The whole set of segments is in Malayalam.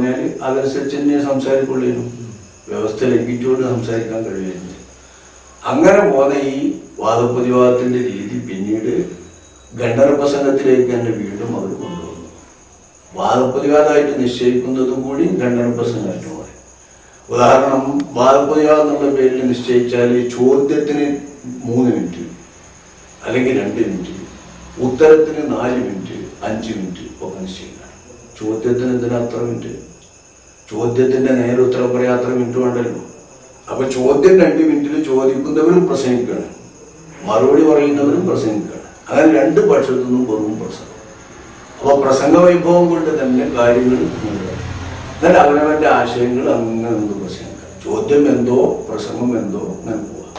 പറഞ്ഞാൽ അതനുസരിച്ച് തന്നെ സംസാരിക്കുള്ളൂ. വ്യവസ്ഥ ലംഘിച്ചുകൊണ്ട് സംസാരിക്കാൻ കഴിയുന്നില്ല. അങ്ങനെ പോകുന്ന ഈ വാദപ്രതിവാദത്തിൻ്റെ രീതി പിന്നീട് ഖണ്ഡന പ്രസംഗത്തിലേക്ക് തന്നെ വീണ്ടും അവർ കൊണ്ടുവന്നു. വാദപ്രതിവാദമായിട്ട് നിശ്ചയിക്കുന്നതും കൂടി ഖണ്ഡന പ്രസംഗമായിട്ട് പറയും. ഉദാഹരണം, വാദപ്രതിവാദം എന്നുള്ള പേരിൽ നിശ്ചയിച്ചാൽ ചോദ്യത്തിന് 3 മിനിറ്റ് അല്ലെങ്കിൽ 2 മിനിറ്റ്, ഉത്തരത്തിന് 4 മിനിറ്റ് 5 മിനിറ്റ് ഒക്കെ നിശ്ചയിക്കണം. ചോദ്യത്തിന് എന്തിനാ അത്ര മിനിറ്റ്? ചോദ്യത്തിൻ്റെ നേരെ ഉത്തരം പറയാൻ അത്ര മിനിറ്റ് വേണ്ടല്ലോ. അപ്പോൾ ചോദ്യം 2 മിനിറ്റിൽ ചോദിക്കുന്നവരും പ്രസംഗിക്കുകയാണ്, മറുപടി പറയുന്നവരും പ്രസംഗിക്കുകയാണ്. അങ്ങനെ 2 പക്ഷത്തു നിന്നും വെറും പ്രസംഗം. അപ്പോൾ പ്രസംഗ വൈഭവം കൊണ്ട് തന്നെ കാര്യങ്ങൾ എന്നാൽ അവനവൻ്റെ ആശയങ്ങൾ അങ്ങനെ നമുക്ക് പ്രസംഗിക്കാം. ചോദ്യം എന്തോ പ്രസംഗം എന്തോ അങ്ങനെ പോവാം.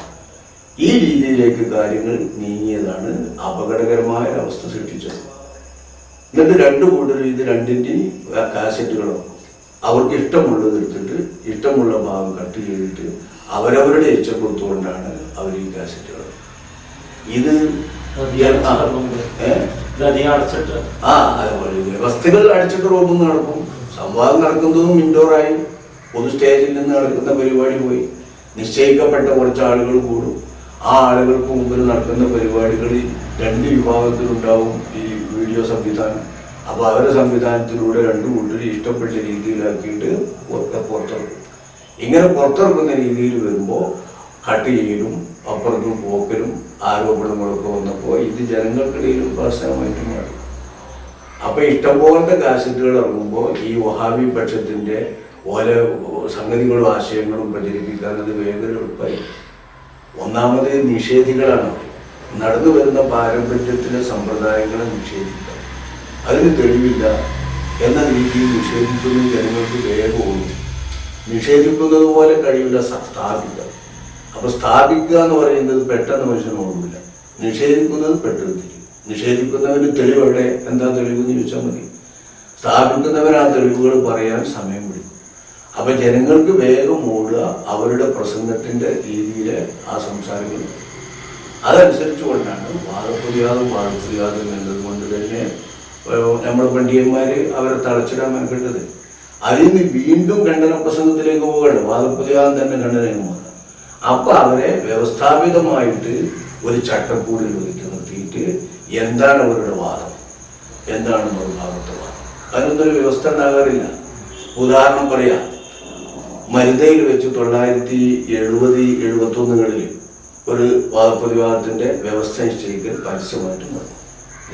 ഈ രീതിയിലേക്ക് കാര്യങ്ങൾ നീങ്ങിയതാണ് അപകടകരമായ അവസ്ഥ സൃഷ്ടിച്ചത്. എന്നിട്ട് 2 കൂട്ടരും ഇത് 2ൻ്റെ കാസറ്റുകളോ അവർക്ക് ഇഷ്ടമുള്ളത് എടുത്തിട്ട് ഇഷ്ടമുള്ള ഭാഗം കട്ട് ചെയ്തിട്ട് അവരവരുടെ ഇച്ഛപ്പെടുത്തുകൊണ്ടാണ് അവർ ഈ കാസറ്റുകൾ ഇത് വ്യവസ്ഥകൾ അടിച്ചിട്ട് റൂമിൽ നിന്ന് നടക്കും. സംവാദം നടക്കുന്നതും ഇൻഡോറായി പൊതു സ്റ്റേജിൽ നിന്ന് നടക്കുന്ന പരിപാടി പോയി നിശ്ചയിക്കപ്പെട്ട കുറച്ച് ആളുകൾ കൂടും. ആ ആളുകൾക്ക് മുമ്പിൽ നടക്കുന്ന പരിപാടികളിൽ 2 വിഭാഗത്തിലുണ്ടാവും ഈ വീഡിയോ സംവിധാനം. അപ്പോൾ അവരുടെ സംവിധാനത്തിലൂടെ 2 കൂട്ടരും ഇഷ്ടപ്പെട്ട രീതിയിലാക്കിയിട്ട് പുറത്തിറക്കും. ഇങ്ങനെ പുറത്തിറക്കുന്ന രീതിയിൽ വരുമ്പോൾ കട്ട് ചെയ്യലും അപ്പുറത്തും പോക്കലും ആരോപണങ്ങളൊക്കെ വന്നപ്പോൾ ഇത് ജനങ്ങൾക്കിടയിലും പ്രശ്നമായിട്ട് മാറി. അപ്പോൾ ഇഷ്ടംപോലത്തെ കാസറ്റുകൾ ഇറങ്ങുമ്പോൾ ഈ വഹാബി പക്ഷത്തിൻ്റെ ഓരോ സംഗതികളും ആശയങ്ങളും പ്രചരിപ്പിക്കാൻ അത് വേഗം എളുപ്പമായി. ഒന്നാമത് നിഷേധികളാണ്. നടന്നു വരുന്ന പാരമ്പര്യത്തിലെ സമ്പ്രദായങ്ങളെ നിഷേധിക്കുക, അതിന് തെളിവില്ല എന്ന രീതിയിൽ നിഷേധിക്കുന്ന ജനങ്ങൾക്ക് വേഗവും നിഷേധിക്കുന്നത് പോലെ കഴിയില്ല സ്ഥാപിക്കുക. അപ്പോൾ സ്ഥാപിക്കുക എന്ന് പറയുന്നത് പെട്ടെന്ന് മനുഷ്യന് ഓർമ്മില്ല, നിഷേധിക്കുന്നത് പെട്ടെന്ന് തിരിയും. നിഷേധിക്കുന്നവന് തെളിവെവിടെ എന്താ തെളിവെന്ന് ചോദിച്ചാൽ മതി. സ്ഥാപിക്കുന്നവൻ ആ തെളിവുകൾ പറയാൻ സമയം പിടിക്കും. അപ്പം ജനങ്ങൾക്ക് വേഗം ഓടുക അവരുടെ പ്രസംഗത്തിൻ്റെ രീതിയിലെ ആ സംസാരങ്ങൾ. അതനുസരിച്ച് കൊണ്ടാണ് വാദപ്രതിവാദം എന്നതുകൊണ്ട് തന്നെ നമ്മുടെ പണ്ഡിതന്മാർ അവരെ തളച്ചിടാൻ മെനക്കെട്ടത്. അതിൽ നിന്ന് വീണ്ടും ഖണ്ഡന പ്രസംഗത്തിലേക്ക് പോവുകയാണ്. വാദപ്രതിവാദം തന്നെ ഖണ്ഡനമാണ്. അപ്പം അവരെ വ്യവസ്ഥാപിതമായിട്ട് ഒരു ചട്ടക്കൂടിൽ ഒതുക്കി നിർത്തിയിട്ട് എന്താണ് അവരുടെ വാദം, എന്താണ് മറുഭാഗത്തെ വാദം, അതിനൊന്നൊരു വ്യവസ്ഥ ഉണ്ടാകാറില്ല. ഉദാഹരണം പറയാം, മരുതയിൽ വെച്ച് 1970-71 ഒരു വാദപ്രതിവാദത്തിൻ്റെ വ്യവസ്ഥ നിശ്ചയിക്കൽ പരസ്യമായിട്ട് വന്നു.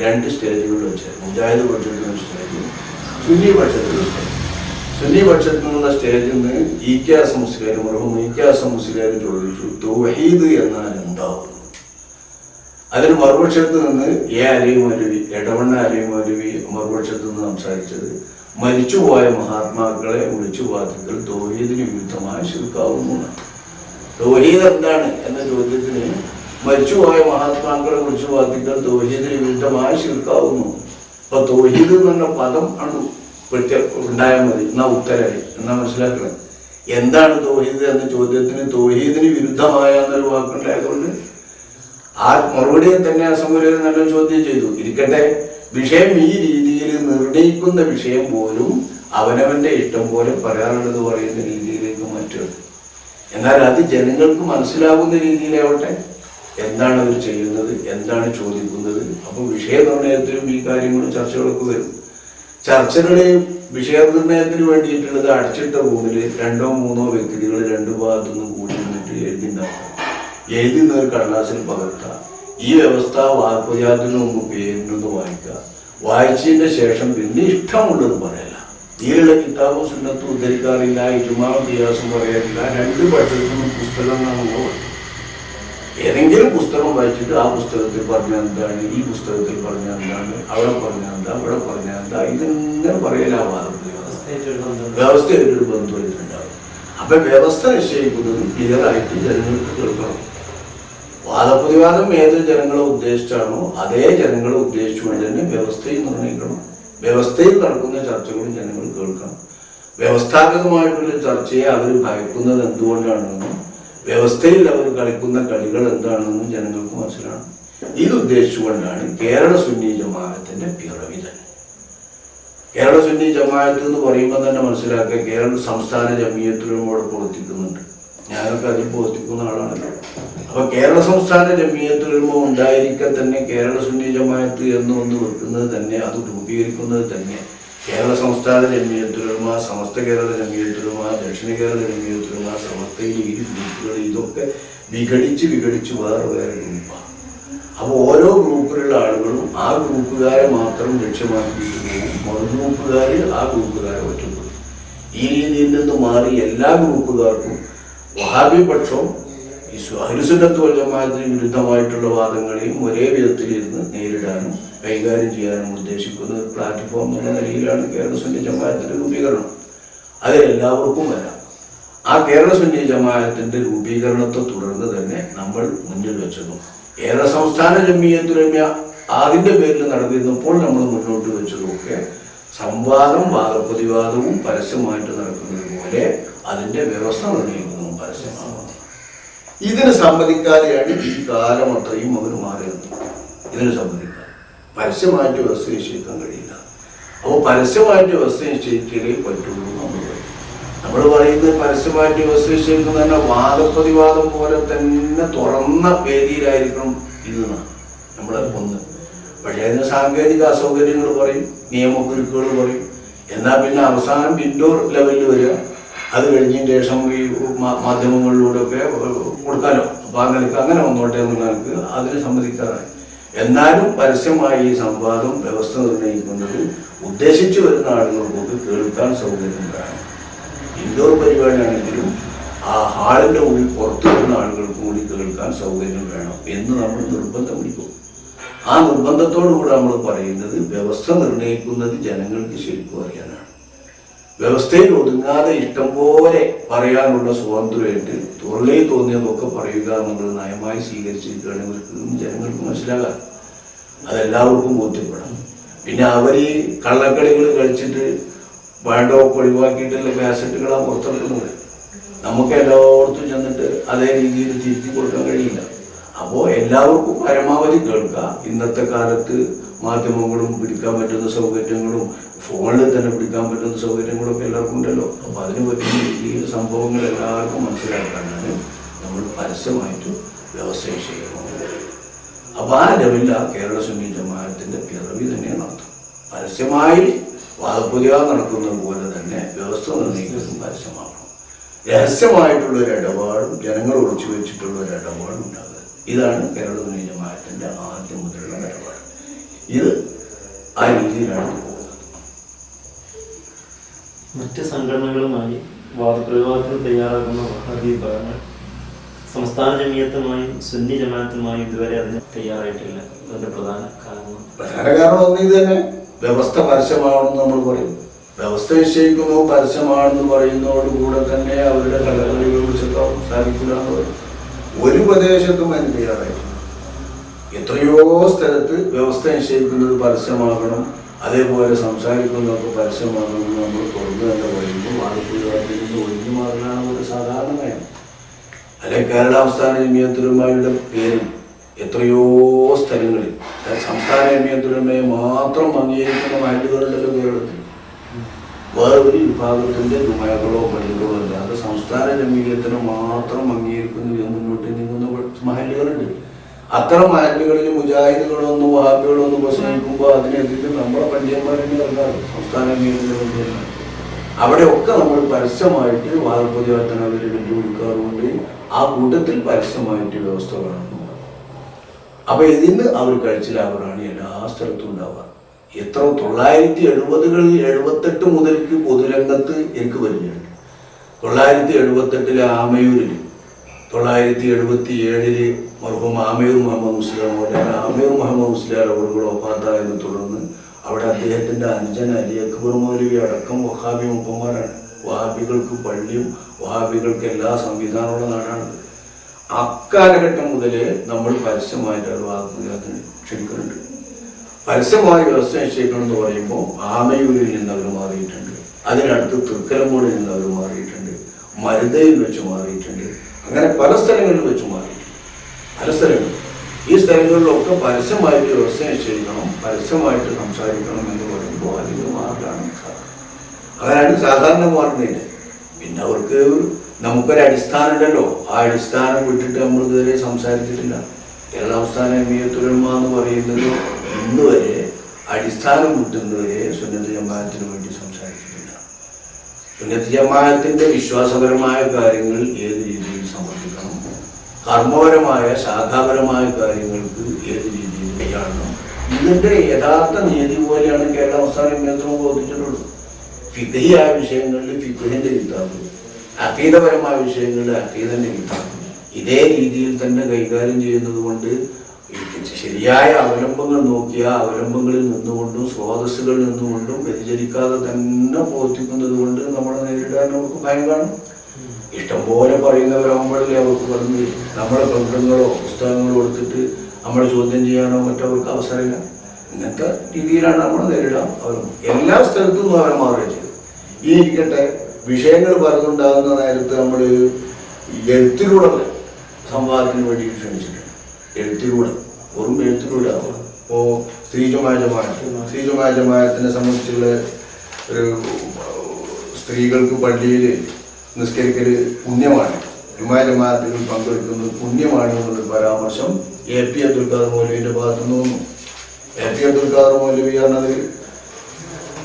2 സ്റ്റേജുകളിൽ വെച്ച് മുജാഹിദ് പക്ഷത്തിൽ സ്റ്റേജും സുന്നി പക്ഷത്തിൽ സ്റ്റേജ്. സുന്നി പക്ഷത്തിൽ നിന്നുള്ള സ്റ്റേജിൽ നിന്ന് ഇ.കെ. മുസ്ലിയാർ ചോദിച്ചു തൗഹീദ് എന്നാൽ എന്താവും. അതിന് മറുപക്ഷത്ത് നിന്ന് എടവണ്ണ അലി മൗലവി മറുപക്ഷത്ത് നിന്ന് സംസാരിച്ചത് മരിച്ചുപോയ മഹാത്മാക്കളെ വിളിച്ചു വാദിക്കൽ തൗഹീദിന് വിരുദ്ധമായി ശിർക്കാവുന്നു. തൗഹീദ് എന്താണ് എന്ന ചോദ്യത്തിന് മരിച്ചുപോയ മഹാത്മാക്കളെ വിളിച്ചു വാദിക്കൽ തൗഹീദിന് വിരുദ്ധമായി ശിർക്കാവുന്നു. അപ്പൊ തൗഹീദ് എന്ന് പറഞ്ഞ പദം ആണ് ഉണ്ടായാൽ മതി, എന്നാ ഉത്തരായി, എന്നാ മനസ്സിലാക്കണം. എന്താണ് തൗഹീദ് എന്ന ചോദ്യത്തിന് തൗഹീദിന് വിരുദ്ധമായ എന്നൊരു വാക്കുണ്ടായതുകൊണ്ട് ആ മറുപടിയെ തന്നെ അസംബരം നല്ല ചോദ്യം ചെയ്തു. ഇരിക്കട്ടെ, വിഷയം ഈ രീതിയിൽ നിർണയിക്കുന്ന വിഷയം പോലും അവനവൻ്റെ ഇഷ്ടം പോലെ പറയാനുള്ളത് പറയുന്ന രീതിയിലേക്ക് മാറ്റും. എന്നാൽ അത് ജനങ്ങൾക്ക് മനസ്സിലാകുന്ന രീതിയിലാവട്ടെ. എന്താണ് അവർ ചെയ്യുന്നത്, എന്താണ് ചോദിക്കുന്നത്. അപ്പോൾ വിഷയനിർണയത്തിലും ഈ കാര്യങ്ങളും ചർച്ചകളൊക്കെ വരും. ചർച്ചകളെയും വിഷയനിർണയത്തിന് വേണ്ടിയിട്ടുള്ളത് അടച്ചിട്ട റൂമിൽ 2-3 വ്യക്തികൾ 2 ഭാഗത്തു നിന്നും കൂടി നിന്നിട്ട് എഴുതുന്ന ഒരു കടലാസിൽ പകർത്തുക. ഈ വ്യവസ്ഥ വാദപ്രതിവാദത്തിന് മുമ്പ് പേരിനൊന്ന് വായിക്കുക. വായിച്ചതിൻ്റെ ശേഷം പിന്നെ ഇഷ്ടമുള്ളത് പറയല. ഇതിലുള്ള കിതാബും സുന്നത്തും ഉദ്ധരിക്കാറില്ല, ഇജ്മാ ഖിയാസും പറയാറില്ല. 2 പക്ഷത്തുനിന്നും പുസ്തകങ്ങളാണല്ലോ. ഏതെങ്കിലും പുസ്തകം വായിച്ചിട്ട് ആ പുസ്തകത്തിൽ പറഞ്ഞ എന്താണ്, ഈ പുസ്തകത്തിൽ പറഞ്ഞ എന്താണ്, അവിടെ പറഞ്ഞ എന്താ, ഇവിടെ പറഞ്ഞ എന്താ, ഇതിങ്ങനെ പറയലാവാതെ വ്യവസ്ഥയായിട്ടൊരു ബന്ധമായിട്ടുണ്ടാവും. അപ്പൊ വ്യവസ്ഥ നിശ്ചയിക്കുന്നത് ക്ലിയറായിട്ട് ജനങ്ങൾക്ക് കേൾക്കണം. വാദപ്രതിവാദം ഏത് ജനങ്ങളെ ഉദ്ദേശിച്ചാണോ അതേ ജനങ്ങളെ ഉദ്ദേശിച്ചുകൊണ്ട് തന്നെ വ്യവസ്ഥയിൽ നിർണ്ണയിക്കണം. വ്യവസ്ഥയിൽ നടക്കുന്ന ചർച്ചകളും ജനങ്ങൾ കേൾക്കണം. വ്യവസ്ഥാപിതമായിട്ടുള്ള ചർച്ചയെ അവർ ഭയക്കുന്നത് എന്തുകൊണ്ടാണെന്നും വ്യവസ്ഥയിൽ അവർ കളിക്കുന്ന കളികൾ എന്താണെന്നും ജനങ്ങൾക്ക് മനസ്സിലാണ്. ഇത് ഉദ്ദേശിച്ചുകൊണ്ടാണ് കേരള സുന്നി ജമാഅത്തിന്റെ പിറവി തന്നെ. കേരള സുന്നി ജമാഅത്ത് എന്ന് പറയുമ്പോൾ തന്നെ മനസ്സിലാക്കുക കേരള സംസ്ഥാന ജമിയത്തുലമയോട് പ്രവർത്തിക്കുന്നുണ്ട്. ഞാനൊക്കെ അതിൽ പ്രവർത്തിക്കുന്ന ആളാണല്ലോ. അപ്പൊ കേരള സംസ്ഥാന ജമിയത്തുലമ ഉണ്ടായിരിക്കെ തന്നെ കേരള സുന്നി ജമാഅത്ത് എന്ന് ഒന്ന് വെക്കുന്നത് തന്നെ, അത് രൂപീകരിക്കുന്നത് തന്നെ കേരള സംസ്ഥാന ജമിയത്തുലമ, സമസ്ത കേരള ജമിയത്തുലമ, ദക്ഷിണ കേരള ജമിയത്തുലമ, സമസ്തയിലെ ഈ ഗ്രൂപ്പുകൾ ഇതൊക്കെ വിഘടിച്ച് വേറെ ഗ്രൂപ്പാണ്. അപ്പോൾ ഓരോ ഗ്രൂപ്പിലുള്ള ആളുകളും ആ ഗ്രൂപ്പുകാരെ മാത്രം ലക്ഷ്യമാക്കിയിട്ട് പോകും, മറുഗ്രൂപ്പുകാർ ആ ഗ്രൂപ്പുകാരെ ഒറ്റപ്പെടും. ഈ രീതിയിൽ നിന്ന് മാറി എല്ലാ ഗ്രൂപ്പുകാർക്കും വഹാബി പക്ഷവും അഹ്ലുസുന്നത്ത് വൽ ജമാഅത്തിന് വിരുദ്ധമായിട്ടുള്ള വാദങ്ങളെയും ഒരേ വിധത്തിലിരുന്ന് നേരിടാനും കൈകാര്യം ചെയ്യാനും ഉദ്ദേശിക്കുന്ന ഒരു പ്ലാറ്റ്ഫോം എന്ന നിലയിലാണ് കേരള സുന്നി ജമാഅത്തിന്റെ രൂപീകരണം. അത് എല്ലാവർക്കും വരാം. ആ കേരള സുന്നി ജമാഅത്തിന്റെ രൂപീകരണത്തെ തുടർന്ന് തന്നെ നമ്മൾ മുന്നിൽ വെച്ചതും കേരള സംസ്ഥാന ജമിയത്തുലമ അതിന്റെ പേരിൽ നടന്നിരുന്നപ്പോൾ നമ്മൾ മുന്നോട്ട് വെച്ചതുമൊക്കെ സംവാദം, വാദപ്രതിവാദവും പരസ്യമായിട്ട് നടക്കുന്നത് പോലെ അതിന്റെ വ്യവസ്ഥ നിർണ്ണയിക്കുന്നതും പരസ്യമാകും. ഇതിന് സമ്മതിക്കാതെയാണ് ഈ കാലം അത്രയും അവർ മാറിയത്. ഇതിന് സമ്മതിക്കാൻ പരസ്യമായിട്ട് വ്യവസ്ഥ നിശ്ചയിക്കാൻ കഴിയില്ല. അപ്പോൾ പരസ്യമായിട്ട് വ്യവസ്ഥ നിശ്ചയിക്കലേ പറ്റുള്ളൂ. നമ്മൾ പറയുന്നത് പരസ്യമായിട്ട് വ്യവസ്ഥ നിശ്ചയിക്കുന്ന തന്നെ വാദപ്രതിവാദം പോലെ തന്നെ തുറന്ന വേദിയിലായിരിക്കണം ഇതെന്നാണ് നമ്മളെ ഒന്ന്. പക്ഷേ അതിന് സാങ്കേതിക അസൗകര്യങ്ങൾ പറയും, നിയമക്കുരുക്കുകൾ പറയും. എന്നാൽ പിന്നെ അവസാനം ഇൻഡോർ ലെവലിൽ വരിക, അത് കഴിഞ്ഞതിന് ശേഷം ഈ മാധ്യമങ്ങളിലൂടെയൊക്കെ കൊടുക്കാലോ. അപ്പോൾ അങ്ങനെ വന്നോട്ടെ എന്ന് നിങ്ങൾക്ക് അതിന് സമ്മതിക്കാറായി. എന്നാലും പരസ്യമായി ഈ സംവാദം വ്യവസ്ഥ നിർണ്ണയിക്കുന്നത് ഉദ്ദേശിച്ചു വരുന്ന ആളുകൾക്കൊക്കെ കേൾക്കാൻ സൗകര്യം വേണം. ഇൻഡോർ പരിപാടിയാണെങ്കിലും ആ ഹാളിൻ്റെ ഉള്ളിൽ പുറത്തു വരുന്ന ആളുകൾക്കും കൂടി കേൾക്കാൻ സൗകര്യം വേണം എന്ന് നമ്മൾ നിർബന്ധം പിടിക്കും. ആ നിർബന്ധത്തോടുകൂടെ നമ്മൾ പറയുന്നത് വ്യവസ്ഥ നിർണ്ണയിക്കുന്നത് ജനങ്ങൾക്ക് ശരിക്കും അറിയാനാണ്. വ്യവസ്ഥയിൽ ഒതുങ്ങാതെ ഇഷ്ടം പോലെ പറയാനുള്ള സ്വാതന്ത്ര്യമായിട്ട് തൊഴിലേ തോന്നിയതൊക്കെ പറയുക എന്നുള്ളത് നയമായി സ്വീകരിച്ചിരിക്കുകയാണെങ്കിൽ ജനങ്ങൾക്ക് മനസ്സിലാകാം, അതെല്ലാവർക്കും ബോധ്യപ്പെടാം. പിന്നെ അവർ ഈ കള്ളക്കളികൾ കളിച്ചിട്ട് വേണ്ടൊക്കെ ഒഴിവാക്കിയിട്ടുള്ള കാസറ്റുകളാണ് പുറത്തിറക്കുന്നത്. നമുക്ക് എല്ലായിടത്തും ചെന്നിട്ട് അതേ രീതിയിൽ തിരുത്തി കൊടുക്കാൻ കഴിയില്ല. അപ്പോൾ എല്ലാവർക്കും പരമാവധി കേൾക്കുക. ഇന്നത്തെ കാലത്ത് മാധ്യമങ്ങളും പിടിക്കാൻ പറ്റുന്ന സൗകര്യങ്ങളും ഫോണിൽ തന്നെ പിടിക്കാൻ പറ്റുന്ന സൗകര്യങ്ങളൊക്കെ എല്ലാവർക്കും ഉണ്ടല്ലോ. അപ്പോൾ അതിന് പറ്റുന്ന ഈ സംഭവങ്ങൾ എല്ലാവർക്കും മനസ്സിലാക്കാനാണ് നമ്മൾ പരസ്യമായിട്ട് വ്യവസ്ഥ ചെയ്യുന്നത്. അപ്പോൾ ആ ലെവലിൽ ആ കേരള സുന്നി ജമാഅത്തിന്റെ പിറവി തന്നെയാണ് അർത്ഥം. പരസ്യമായി വാദപ്രതിവാദം നടക്കുന്നത് പോലെ തന്നെ വ്യവസ്ഥ നിർണ്ണയിക്കുന്നതും പരസ്യമാകണം. രഹസ്യമായിട്ടുള്ളൊരു ഇടപാടും ജനങ്ങൾ ഒളിച്ചു വെച്ചിട്ടുള്ള ഒരു ഇടപാടും ഉണ്ടാകുക. ഇതാണ് കേരള സുന്നി ജമാഅത്തിന്റെ ആദ്യം മുതലുള്ള നിലപാട്. ഇത് ആ രീതിയിലാണ് പോകുന്നത്. മറ്റ് സംഘടനകളുമായി വാദപ്രതിവാദത്തിന് തയ്യാറാക്കുന്ന വഹാബി വിഭാഗങ്ങൾ സംസ്ഥാന ജമിയത്തുമായും സുന്നി ജമാഅത്തുമായും ഇതുവരെ അതിന് തയ്യാറായിട്ടില്ല. അതിന്റെ പ്രധാന കാരണം ഒന്നും ഇത് തന്നെ വ്യവസ്ഥ പരസ്യമാണെന്ന് നമ്മൾ പറയും. വ്യവസ്ഥ നിശ്ചയിക്കുമ്പോൾ പരസ്യമാണെന്ന് പറയുന്നതോടുകൂടെ തന്നെ അവരുടെ കലകളികളെ കുറിച്ചൊക്കെ സാധിക്കില്ല എന്ന് പറയും. ഒരു പ്രദേശത്തും അതിന് തയ്യാറായിട്ടില്ല. എത്രയോ സ്ഥലത്ത് വ്യവസ്ഥ നിശ്ചയിക്കുന്നത് പരസ്യമാകണം, അതേപോലെ സംസാരിക്കുന്നതൊക്കെ പരസ്യമാകണമെന്ന് നമ്മൾ തുറന്നു തന്നെ പറയുമ്പോൾ വാദപ്രതിവാദത്തിൽ നിന്ന് ഒഴിഞ്ഞു മാറാനാണ് ഒരു സാധാരണ നയം. അല്ലെ കേരള സംസ്ഥാന ജമിയത്തുലമയുടെ പേരിൽ എത്രയോ സ്ഥലങ്ങളിൽ സംസ്ഥാന ജമിയത്തുലമയെ മാത്രം അംഗീകരിക്കുന്ന മഹല്ലുകളുണ്ടല്ലോ കേരളത്തിൽ. വേറൊരു വിഭാഗത്തിന്റെ ജുമഅകളോ പള്ളികളോ അല്ലാതെ സംസ്ഥാന ജമിയത്തിനെ മാത്രം അംഗീകരിക്കുന്ന മുന്നോട്ട് നീങ്ങുന്ന മഹല്ലുകളുണ്ട്. അത്തരം മഹല്ലുകളിൽ മുജാഹിദുകളോ ഒന്നും വഹാബികളോ ഒന്നും പ്രസംഗിക്കുമ്പോൾ അതിനെതിരെ നമ്മളെ പണ്ഡിതന്മാരെന്നെ ഇറങ്ങാറ് സംസ്ഥാന ജമിയത്തിനെ. അവിടെയൊക്കെ നമ്മൾ പരസ്യമായിട്ട് വാദപ്രതിവാദത്തിന് അവർ വെല്ലുവിളിക്കാറുണ്ട്. ആ കൂട്ടത്തിൽ പരസ്യമായിട്ട് വ്യവസ്ഥ കാണുന്നു. അപ്പൊ ഇതിന് അവർ കഴിച്ചിലാവറാണ് എല്ലാ സ്ഥലത്തും ഉണ്ടാവുക. എത്ര 970കളിൽ 78 മുതൽക്ക് പൊതുരംഗത്ത് എനിക്ക് വരികയുണ്ട്. 978 ആമയൂരിൽ, 977 മർഹൂം ആമയൂർ മുഹമ്മദ് മുസ്ലിം ആമയൂർ മുഹമ്മദ് മുസ്ലിയാർ അവരുടെ വഫാത്തായതിനെ തുടർന്ന് അവിടെ അദ്ദേഹത്തിന്റെ അനുജൻ അലി അക്ബർ മൗലവി അടക്കം വഹാബി മുപ്പന്മാരാണ്. വഹാബികൾക്ക് പള്ളിയും വഹാബികൾക്ക് എല്ലാ സംവിധാനമുള്ള നാടാണ്. അക്കാലഘട്ടം മുതലേ നമ്മൾ പരസ്യമായിട്ട് വാദപ്രതിവാദത്തിന് ക്ഷണിക്കുന്നുണ്ട്. പരസ്യമായ വ്യവസ്ഥ നിശ്ചയിക്കണം എന്ന് പറയുമ്പോൾ ആമയൂരിൽ നിന്ന് അവർ മാറിയിട്ടുണ്ട്, അതിനടുത്ത് തൃക്കലങ്കോടിൽ നിന്ന് അവർ മാറിയിട്ടുണ്ട്, മരുതയിൽ വെച്ച് മാറിയിട്ടുണ്ട്, അങ്ങനെ പല സ്ഥലങ്ങളിൽ വെച്ച് മാറിയിട്ടുണ്ട്. പല സ്ഥലങ്ങളിൽ ഈ സ്ഥലങ്ങളിലൊക്കെ പരസ്യമായിട്ട് വ്യവസ്ഥ നിശ്ചയിക്കണം, പരസ്യമായിട്ട് സംസാരിക്കണം എന്ന് പറയുന്നത് മാറുമ്പോൾ അല്ലെങ്കിൽ മാറലാണ് അങ്ങനെയാണ് സാധാരണ മാറുന്നില്ല. പിന്നെ അവർക്ക് നമുക്കൊരു അടിസ്ഥാനം ഉണ്ടല്ലോ, ആ അടിസ്ഥാനം വിട്ടിട്ട് നമ്മൾ ഇതുവരെ സംസാരിച്ചിട്ടില്ല. കേരള സംസ്ഥാന ജമിയത്തുൽ ഉലമ എന്ന് പറയുന്നത് ഇന്ന് വരെ അടിസ്ഥാനം വിട്ടുന്നവരെ സുന്നത്ത് ജമാഅത്തിന് വേണ്ടി സംസാരിച്ചിട്ടില്ല. സുന്നത്ത് ജമാഅത്തിന്റെ വിശ്വാസപരമായ കാര്യങ്ങൾ ഏത് രീതിയിൽ സമർപ്പിക്കണം, കർമ്മപരമായ ശാഖാപരമായ കാര്യങ്ങൾക്ക് ഏത് രീതിയിൽ കൈയാളണം, ഇതിന്റെ യഥാർത്ഥ നീതി പോലെയാണ് കേരള സംസ്ഥാന ജമിയത്തുൽ ഉലമ ബോധിച്ചിട്ടുള്ളത്. ഫിഖ്ഹിയായ വിഷയങ്ങളിൽ ഫിഖ്ഹിന്റെ കിതാബ്, അഖീദപരമായ വിഷയങ്ങളിൽ അഖീദന്റെ കിതാബ് ഇതേ രീതിയിൽ തന്നെ കൈകാര്യം ചെയ്യുന്നത് കൊണ്ട് ശരിയായ അവലംബങ്ങൾ നോക്കിയ അവലംബങ്ങളിൽ നിന്നുകൊണ്ടും സ്രോതസ്സുകളിൽ നിന്നുകൊണ്ടും വ്യതിചലിക്കാതെ തന്നെ പ്രവർത്തിക്കുന്നത് കൊണ്ട് നമ്മളെ നേരിടാൻ അവർക്ക് ഭയം കാണും. ഇഷ്ടംപോലെ പറയുന്നവരാകുമ്പോഴല്ലേ അവർക്ക് പറഞ്ഞ് നമ്മളെ ഗ്രന്ഥങ്ങളോ പുസ്തകങ്ങളോ എടുത്തിട്ട് നമ്മളെ ചോദ്യം ചെയ്യാനോ മറ്റവർക്ക് അവസരമില്ല. ഇങ്ങനത്തെ രീതിയിലാണ് നമ്മൾ നേരിടാം. അവർ എല്ലാ സ്ഥലത്തും അവരെ മാറുകയും ചെയ്തു. ഈ ഇരിക്കട്ടെ, വിഷയങ്ങൾ പറഞ്ഞുണ്ടാകുന്ന നേരത്ത് നമ്മൾ എഴുത്തിലൂടെ സംവാദത്തിന് വേണ്ടി ശ്രമിച്ചിട്ടുണ്ട്. എഴുത്തിലൂടെ, വെറും എഴുത്തിലൂടെ ആവുക. ഇപ്പോൾ സ്ത്രീജമായ ജമാഅത്തിനെ സംബന്ധിച്ചുള്ള ഒരു സ്ത്രീകൾക്ക് പള്ളിയിൽ നിസ്കരിക്കൽ പുണ്യമാണ്, ജുമാ ജമാഅത്തുകൾ പങ്കെടുക്കുന്നത് പുണ്യമാണ് എന്നുള്ളൊരു പരാമർശം AP അബ്ദുൽ ഖാദർ മൗലവിയുടെ ഭാഗത്തു നിന്ന് വന്നു. AP അബ്ദുൽ ഖാദർ മൗലവി പറഞ്ഞത്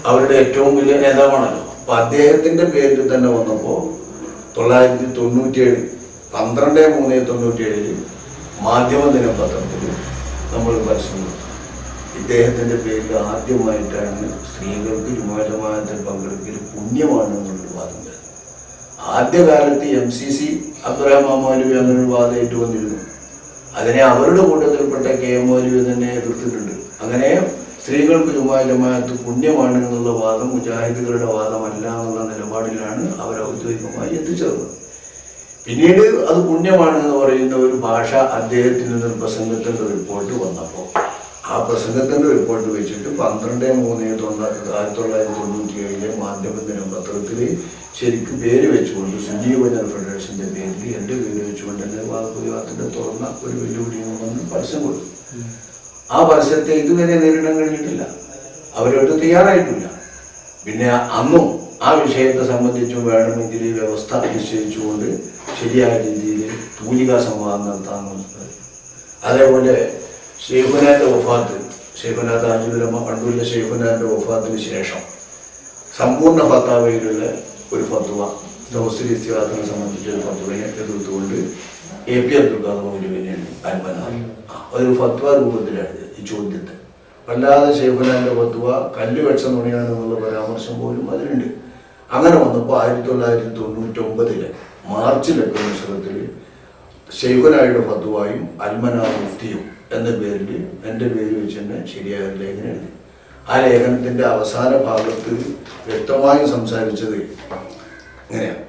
അവരുടെ ഏറ്റവും വലിയ നേതാവാണല്ലോ. അപ്പം അദ്ദേഹത്തിൻ്റെ പേരിൽ തന്നെ വന്നപ്പോൾ 1997 12/3/97 മാധ്യമ ദിനം പത്രത്തിൽ നമ്മൾ പരസ്യം കൊടുത്തു. ഇദ്ദേഹത്തിൻ്റെ പേരിൽ ആദ്യമായിട്ടാണ് സ്ത്രീകൾക്ക് ജുമാ ജമാഅത്തിൽ പങ്കെടുക്കൽ പുണ്യമാണ് എന്നുള്ളൊരു വാദം വരുന്നത്. ആദ്യകാലത്ത് MCC അബ്ദുറഹ്മാൻ മൗലവി അങ്ങനെ ഒരു വാദം ഏറ്റുവന്നിരുന്നു. അതിനെ അവരുടെ കൂട്ടത്തിൽപ്പെട്ട KM മൗലവി തന്നെ എതിർത്തിട്ടുണ്ട്. അങ്ങനെ സ്ത്രീകൾക്ക് ജുമാ ജമാഅത്ത് പുണ്യമാണ് എന്നുള്ള വാദം മുജാഹിദുകളുടെ വാദമല്ല എന്നുള്ള നിലപാടിലാണ് അവർ ഔദ്യോഗികമായി എത്തിച്ചേർന്നത്. പിന്നീട് അത് പുണ്യമാണ് എന്ന് പറയുന്ന ഒരു ഭാഷ അദ്ദേഹത്തിൽ നിന്നൊരു പ്രസംഗത്തിൻ്റെ റിപ്പോർട്ട് വന്നപ്പോൾ ആ പ്രസംഗത്തിൻ്റെ റിപ്പോർട്ട് വെച്ചിട്ട് 12/3/1997 മാധ്യമ ദിനം പത്രത്തിൽ ശരിക്കും പേര് വെച്ചുകൊണ്ട് സുന്നി യുവജന ഫെഡറേഷൻ്റെ പേരിൽ എൻ്റെ പേര് വെച്ചുകൊണ്ട് തന്നെ വാദപ്രതിവാദത്തിൻ്റെ തുറന്ന ഒരു വെല്ലുവിളിയും വന്ന് പരസ്യം കൊടുത്തു. ആ പരസ്യത്തെ ഇതുവരെ നേരിടാൻ കഴിഞ്ഞിട്ടില്ല, അവരോട് തയ്യാറായിട്ടില്ല. പിന്നെ അന്നും ആ വിഷയത്തെ സംബന്ധിച്ചും വേണമെങ്കിൽ വ്യവസ്ഥ നിശ്ചയിച്ചുകൊണ്ട് ശരിയായ രീതിയിൽ തൂലികാ സംവാദം നടത്താമെന്ന്. അതേപോലെ ഷെയ്ഖുനാന്റെ വഫാത്ത്, ഷെയ്ഖുന താജുൽ ഉലമ പണ്ടൂരിലെ ഷെയ്ഖുനാന്റെ വഫാത്തിന് ശേഷം സമ്പൂർണ്ണ ഫത്താവയിലുള്ള ഒരു ഫത്വ, തവസ്സുൽ ഇസ്തിഗാസയെ സംബന്ധിച്ച ഒരു ഫത്വയെ എതിർത്തുകൊണ്ട് AP അബ്ദുൽ ഖാദർ മൗലവിനെയാണ് അതൊരു ഫത്വ രൂപത്തിലാണ് ഈ ചോദ്യത്തെ. അല്ലാതെ ഷെയ്ഖുനാന്റെ ഫത്വ കല്ല് വെച്ച നുണയാണെന്നുള്ള പരാമർശം പോലും അതിലുണ്ട്. അങ്ങനെ വന്നപ്പോൾ 1999 മാർച്ചിലൊക്കെ മത്സരത്തിൽ ഷെയ്ഖുനായുടെ ഫത്വയും അൽമനാർ മുഫ്തിയും എന്ന പേരിൽ എൻ്റെ പേര് വെച്ച് തന്നെ ശരിയായ ലേഖനം എഴുതി. ആ ലേഖനത്തിൻ്റെ അവസാന ഭാഗത്ത് വ്യക്തമായും സംസാരിച്ചത് ഇങ്ങനെയാണ്: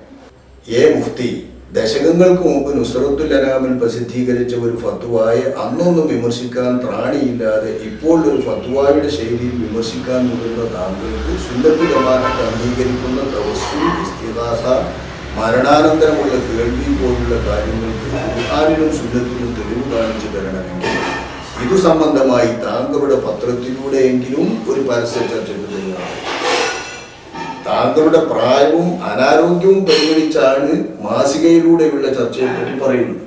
മുഫ്തി ദശകങ്ങൾക്ക് മുമ്പ് നുസ്രത്തുൽ അനാമിൽ പ്രസിദ്ധീകരിച്ച ഒരു ഫത്വായെ അന്നൊന്നും വിമർശിക്കാൻ ത്രാണിയില്ലാതെ ഇപ്പോൾ ഒരു ഫത്വായുടെ ശൈലിയിൽ വിമർശിക്കാൻ മുതിർന്ന താങ്കൾക്ക് സുന്നത്ത് ജമാഅത്ത് അംഗീകരിക്കുന്ന തവസ്സുൽ ഇസ്തിഗാസ, മരണാനന്തരമുള്ള കേൾവി പോലുള്ള കാര്യങ്ങൾക്ക് ഖുർആനിലും സുന്നത്തിലും തെളിവ് കാണിച്ചു തരണമെങ്കിൽ ഇതു സംബന്ധമായി താങ്കളുടെ പത്രത്തിലൂടെയെങ്കിലും ഒരു പരസ്യ ചർച്ചയ്ക്ക് തയ്യാറാണ്. താങ്കളുടെ പ്രായവും അനാരോഗ്യവും പരിഗണിച്ചാണ് മാസികയിലൂടെയുള്ള ചർച്ചയെപ്പറ്റി പറയുന്നത്.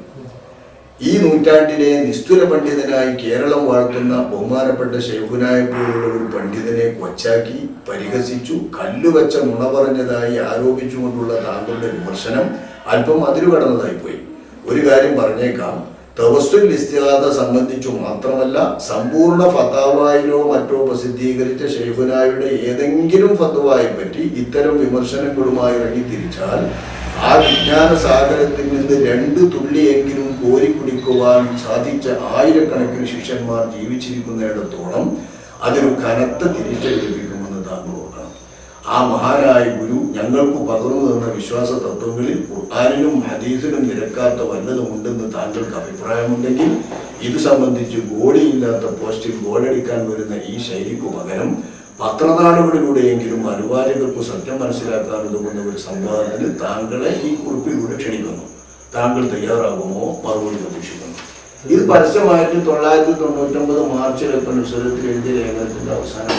ഈ നൂറ്റാണ്ടിലെ നിസ്തുല പണ്ഡിതനായി കേരളം വാഴ്ത്തുന്ന ബഹുമാനപ്പെട്ട ഷെയ്ഖുനായെ പോലുള്ള ഒരു പണ്ഡിതനെ കൊച്ചാക്കി പരിഹസിച്ചു കല്ലുവച്ച നുണ പറഞ്ഞതായി ആരോപിച്ചുകൊണ്ടുള്ള താങ്കളുടെ വിമർശനം അല്പം അതിരുകടന്നതായിപ്പോയി. ഒരു കാര്യം പറഞ്ഞേക്കാം, തവസ്സുൽ ഇസ്തിഗാസ സംബന്ധിച്ചു മാത്രമല്ല സമ്പൂർണ്ണ ഫത്താവായിലോ മറ്റോ പ്രസിദ്ധീകരിച്ച ഷെയ്ഖുനായുടെ ഏതെങ്കിലും ഫത്വായെ പറ്റി ഇത്തരം വിമർശനങ്ങളുമായി ഇറങ്ങിത്തിരിച്ചാൽ ആ വിജ്ഞാന സാഗരത്തിൽ നിന്ന് 2 തുള്ളിയെങ്കിലും കോരിക്കുടിക്കുവാൻ സാധിച്ച ആയിരക്കണക്കിന് ശിഷ്യന്മാർ ജീവിച്ചിരിക്കുന്നിടത്തോളം അതൊരു കനത്ത തിരിച്ചടി ലഭിക്കുമെന്ന് താങ്കൾ ഓർക്കണം. ആ മഹാനായ ഗുരു ഞങ്ങൾക്ക് പകർന്നു തന്ന വിശ്വാസ തത്വങ്ങളിൽ ഖുർആനിലും ഹദീസിലും നിരക്കാത്ത വല്ലതുമുണ്ടെന്ന് താങ്കൾക്ക് അഭിപ്രായമുണ്ടെങ്കിൽ ഇത് സംബന്ധിച്ച് ഗോളിയില്ലാത്ത പോസ്റ്റിൽ ഗോളടിക്കാൻ വരുന്ന ഈ ശൈലിക്കു പകരം പത്രനാടുകളിലൂടെയെങ്കിലും അനുവാചകർക്ക് സത്യം മനസ്സിലാക്കാൻ ഉതകുന്ന ഒരു സംവാദത്തിന് താങ്കളെ ഈ കുറിപ്പിലൂടെ ക്ഷണിക്കുന്നു. താങ്കൾ തയ്യാറാകുമോ? മറുപടി പ്രതീക്ഷിക്കുന്നു. ഇത് പരസ്യമായിട്ട് 1999 മാർച്ചിലൊക്കെ നുസ്രത്തിൽ എഴുതിയ ലേഖനത്തിന്റെ അവസാനം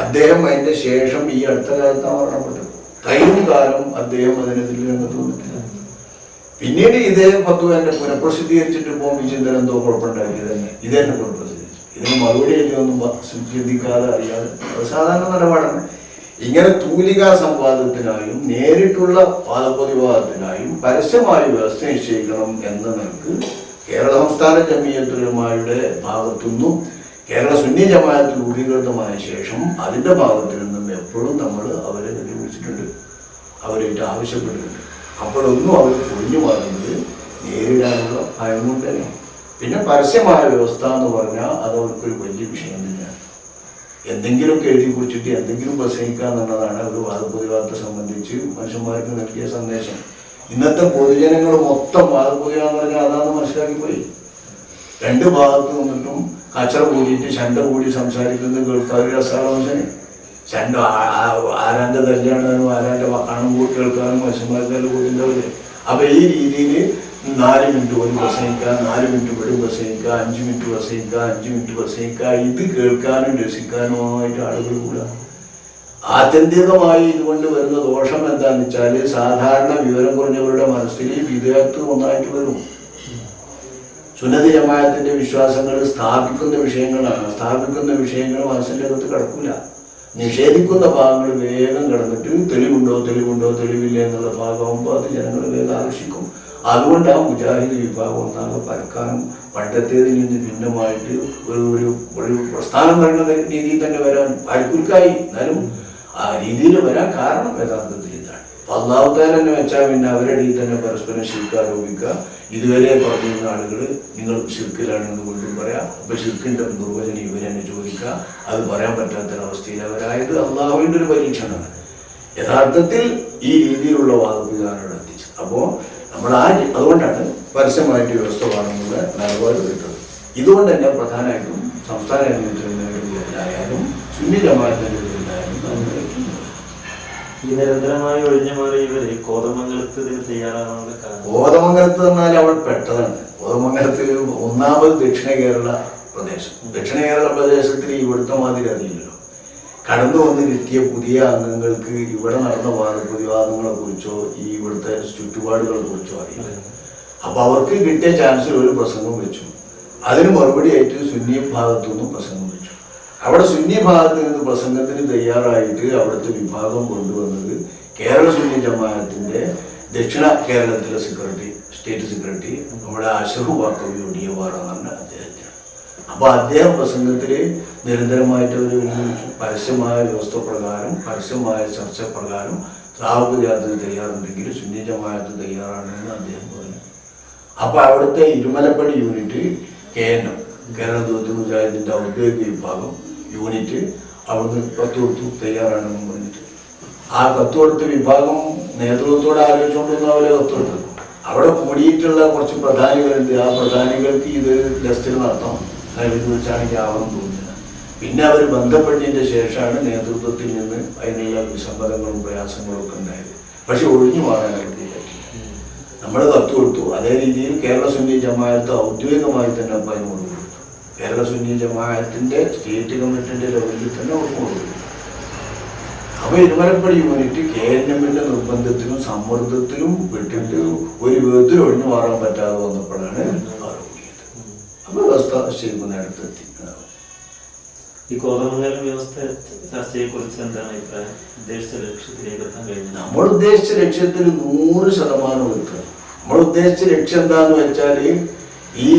അദ്ദേഹം അതിന്റെ ശേഷം ഈ അടുത്ത കാലത്താണ് മരണപ്പെട്ടത്. കഴിഞ്ഞ കാലം അദ്ദേഹം അതിനെതിരെ രംഗത്ത് വന്നിട്ടില്ല. പിന്നീട് ഇതേ ഫത്വ എന്നെ പുനഃപ്രസിദ്ധീകരിച്ചിട്ട് പോകുമ്പോൾ ഈ ചിന്തനം എന്തോ കുഴപ്പമുണ്ടാക്കിയത് തന്നെ ഇതെന്നെ പുനഃപ്രസിദ്ധീകരിച്ചു. ഇതിന് മറുപടി എഴുതിയൊന്നും ചിന്തിക്കാതെ അറിയാതെ സാധാരണ നിലപാടാണ്. ഇങ്ങനെ തൂലികാ സംവാദത്തിനായും നേരിട്ടുള്ള വാദപ്രതിവാദത്തിനായും പരസ്യമായി വ്യവസ്ഥ നിശ്ചയിക്കണം എന്ന നിലക്ക് കേരള സംസ്ഥാന ജമീയത്തുൽ ഉലമായുടെ ഭാഗത്തുനിന്നും കേരള സുന്നി ജമാഅത്ത് രൂപീകൃതമായ ശേഷം അതിൻ്റെ ഭാഗത്തു നിന്നും എപ്പോഴും നമ്മൾ അവരെ നിരൂപിച്ചിട്ടുണ്ട്, അവരായിട്ട് ആവശ്യപ്പെട്ടിട്ടുണ്ട്. അപ്പോഴൊന്നും അവർ ഒഴിഞ്ഞു മാറുന്നത് നേരിടാനുള്ള ഭയം കൊണ്ട് തന്നെ. പിന്നെ പരസ്യമായ വ്യവസ്ഥ എന്ന് പറഞ്ഞാൽ അത് അവർക്കൊരു വലിയ വിഷയം തന്നെയാണ്. എന്തെങ്കിലുമൊക്കെ എഴുതി കുറിച്ചിട്ട് എന്തെങ്കിലും പ്രസംഗിക്കുക എന്നുള്ളതാണ് ഒരു വാദപ്രതിവാദത്തെ സംബന്ധിച്ച് മനുഷ്യന്മാർക്ക് നൽകിയ സന്ദേശം. ഇന്നത്തെ പൊതുജനങ്ങൾ മൊത്തം വാദപ്രതിവാദം എന്ന് പറഞ്ഞാൽ അതാണെന്ന് മനസ്സിലാക്കിപ്പോയി. രണ്ട് ഭാഗത്ത് നിന്നിട്ടും കച്ചറ കൂടിയിട്ട് ശണ്ട കൂടി സംസാരിക്കുന്നത് കേൾക്കാൻ ഒരു രസാലോചന. ശണ്ട ആരാൻ്റെ കല്യാണവും ആരാൻ്റെ കാണും കൂടി കേൾക്കാനും മനുഷ്യന്മാർക്കെല്ലാം കൂടി ഉണ്ടാവില്ലേ. അപ്പൊ ഈ രീതിയിൽ 4 മിനിറ്റ് ഒരു പ്രസംഗിക്കുക, 4 മിനിറ്റ് ഇവിടെ പ്രസംഗിക്കുക, 5 മിനിറ്റ് പ്രസംഗിക്കുക, 5 മിനിറ്റ് പ്രസംഗിക്കുക, ഇത് കേൾക്കാനും രസിക്കാനുമായിട്ട് ആളുകൾ കൂടാ. ആത്യന്തികമായി ഇതുകൊണ്ട് വരുന്ന ദോഷം എന്താണെന്ന് വെച്ചാൽ സാധാരണ വിവരം കുറഞ്ഞവരുടെ മനസ്സിൽ വിദേഹത്ത് ഒന്നായിട്ട് വരും. സുന്നത്തി ജമാഅത്തിന്റെ വിശ്വാസങ്ങൾ സ്ഥാപിക്കുന്ന വിഷയങ്ങളാണ്. സ്ഥാപിക്കുന്ന വിഷയങ്ങൾ മനസ്സിൻ്റെ അകത്ത് കിടക്കൂല. നിഷേധിക്കുന്ന ഭാഗങ്ങൾ വേഗം കിടന്നിട്ട് തെളിവുണ്ടോ തെളിവില്ല എന്നുള്ള ഭാഗമാകുമ്പോൾ അത് ജനങ്ങൾ വേഗം ആകർഷിക്കും. അതുകൊണ്ട് ആ മുജാഹിദ് വിഭാഗം ഒന്നാകെ പരക്കാനും പണ്ടത്തേതിൽ നിന്ന് ഭിന്നമായിട്ട് ഒരു പ്രസ്ഥാനം പറയുന്ന രീതിയിൽ തന്നെ വരാൻ പരക്കുൽക്കായി. എന്നാലും ആ രീതിയിൽ വരാൻ കാരണം യഥാർത്ഥത്തിൽ ഇതാണ്. അല്ലാഹു തആല തന്നെ വെച്ചാൽ പിന്നെ അവരുടെ രീതിയിൽ തന്നെ പരസ്പരം ശിർക്ക് ആരോപിക്കുക. ഇതുവരെ പറഞ്ഞിരുന്ന ആളുകൾ നിങ്ങൾ ശിർക്കിലാണെന്ന് കൊണ്ടും പറയാം. അപ്പൊ ശിർക്കിന്റെ നിർവചനം ഇവരെന്നെ ചോദിക്കുക. അത് പറയാൻ പറ്റാത്തൊരവസ്ഥയിൽ അവരായത് അള്ളാഹുവിൻ്റെ ഒരു പരീക്ഷണമാണ്. യഥാർത്ഥത്തിൽ ഈ രീതിയിലുള്ള വാദപ്രതിവാദങ്ങൾ എത്തിച്ചത്. അപ്പോൾ നമ്മൾ അതുകൊണ്ടാണ് പരസ്യമായിട്ട് വ്യവസ്ഥ വേണമെന്നുള്ള നിലപാട് എടുത്തത്. ഇതുകൊണ്ട് തന്നെ പ്രധാനമായിട്ടും സംസ്ഥാന ജമീയത്തിലായാലും സുന്നി ജമാഅത്തിന്റെ ഈ നിരന്തരമായി ഒഴിഞ്ഞു മാറി ഇവര് കോതമംഗലത്ത് ഇതിന് തയ്യാറാകാനുള്ള കാരണം. കോതമംഗലത്ത് എന്നാൽ അവൾ പെട്ടതാണ്. കോതമംഗലത്തിൽ ഒന്നാമത് ദക്ഷിണ കേരള പ്രദേശം. ദക്ഷിണ കേരള പ്രദേശത്തിൽ ഇവിടുത്തെ മാതിരി അറിയില്ലല്ലോ. കടന്നു വന്ന് കിട്ടിയ പുതിയ അംഗങ്ങൾക്ക് ഇവിടെ നടന്ന വാദപ്രതിവാദങ്ങളെ കുറിച്ചോ ഈ ഇവിടുത്തെ ചുറ്റുപാടുകളെ കുറിച്ചോ അറിയില്ല. അപ്പൊ അവർക്ക് കിട്ടിയ ചാൻസിൽ ഒരു പ്രസംഗം വെച്ചു. അതിന് മറുപടിയായിട്ട് സുന്നി ഭാഗത്തുനിന്നും പ്രസംഗം വെച്ചു. അവിടെ സുന്നി ഭാഗത്ത് നിന്ന് പ്രസംഗത്തിന് തയ്യാറായിട്ട് അവിടുത്തെ വിഭാഗം കൊണ്ടുവന്നത് കേരള സുന്നി ജമാഅത്തിന്റെ ദക്ഷിണ കേരളത്തിലെ സെക്രട്ടറി, സ്റ്റേറ്റ് സെക്രട്ടറി നമ്മുടെ അഷ്റഫ് വാക്കവി ഒടിയവാർ എന്നാണ് അദ്ദേഹത്തിന്. അപ്പൊ അദ്ദേഹം പ്രസംഗത്തില് നിരന്തരമായിട്ട് അവർ ഉന്നയിച്ചു പരസ്യമായ വ്യവസ്ഥ പ്രകാരം, പരസ്യമായ ചർച്ച പ്രകാരം സാഹചര്യത്തിന് തയ്യാറുണ്ടെങ്കിൽ സുന്നി ജമാഅത്ത് തയ്യാറാണെന്ന് അദ്ദേഹം പറഞ്ഞു. അപ്പൊ അവിടുത്തെ ഇരുമലപ്പടി യൂണിറ്റ് KNM, കേരള ദൗത്യ മുജാഹിദിന്റെ ഔദ്യോഗിക വിഭാഗം യൂണിറ്റ് അവിടുന്ന് കത്ത് കൊടുത്തു തയ്യാറാണെന്ന് പറഞ്ഞിട്ട്. ആ കത്ത് കൊടുത്ത വിഭാഗം നേതൃത്വത്തോടെ ആലോചിച്ചുകൊണ്ടിരുന്ന അവരെ കത്ത് കൊടുത്തത്. അവിടെ കൂടിയിട്ടുള്ള കുറച്ച് പ്രധാനികളുണ്ട്. ആ പ്രധാനികൾക്ക് ഇത് ടെസ്റ്റിൽ നടത്തണം ഇത് വെച്ചാണെങ്കിൽ ആവണം തോന്നുന്നത്. പിന്നെ അവർ ബന്ധപ്പെട്ടതിന്റെ ശേഷമാണ് നേതൃത്വത്തിൽ നിന്ന് അതിനുള്ള വിസമ്മതങ്ങളും പ്രയാസങ്ങളും ഒക്കെ ഉണ്ടായത്. പക്ഷെ ഒഴിഞ്ഞു മാറാൻ അവർക്ക് പറ്റില്ല. നമ്മൾ കത്ത് കൊടുത്തു. അതേ രീതിയിൽ കേരള സുന്നി ജമാഅത്ത് ഔദ്യോഗികമായി തന്നെ അപ്പായം കൊണ്ടുകൊടുത്തു. കേരള സുന്നി ജമാഅത്തിന്റെ സ്റ്റേറ്റ് കമ്മിറ്റിന്റെ ലെവലിൽ തന്നെ കൊടുത്തു. അപ്പൊ ഇരുമലപ്പടി യൂണിറ്റ് KNMന്റെ നിർബന്ധത്തിലും സമ്മർദ്ദത്തിലും വിട്ടിട്ട് ഒരു വിധത്തിൽ ഒഴിഞ്ഞു മാറാൻ പറ്റാതെ വന്നപ്പോഴാണ് ആരോപിക്കുന്നത്. അപ്പൊ വ്യവസ്ഥ ശരിക്കുന്നതിനടുത്തെത്തി. ഈ കോതമംഗലം വ്യവസ്ഥ ചർച്ചയെ കുറിച്ച് എന്താണ് അഭിപ്രായം? ഉദ്ദേശിച്ച ലക്ഷ്യത്തിലേക്ക് എത്താൻ കഴിഞ്ഞു? നമ്മൾ ഉദ്ദേശിച്ച ലക്ഷ്യത്തിൽ 100% എത്തുക. നമ്മൾ ഉദ്ദേശിച്ച ലക്ഷ്യം എന്താന്ന് വെച്ചാൽ ഈ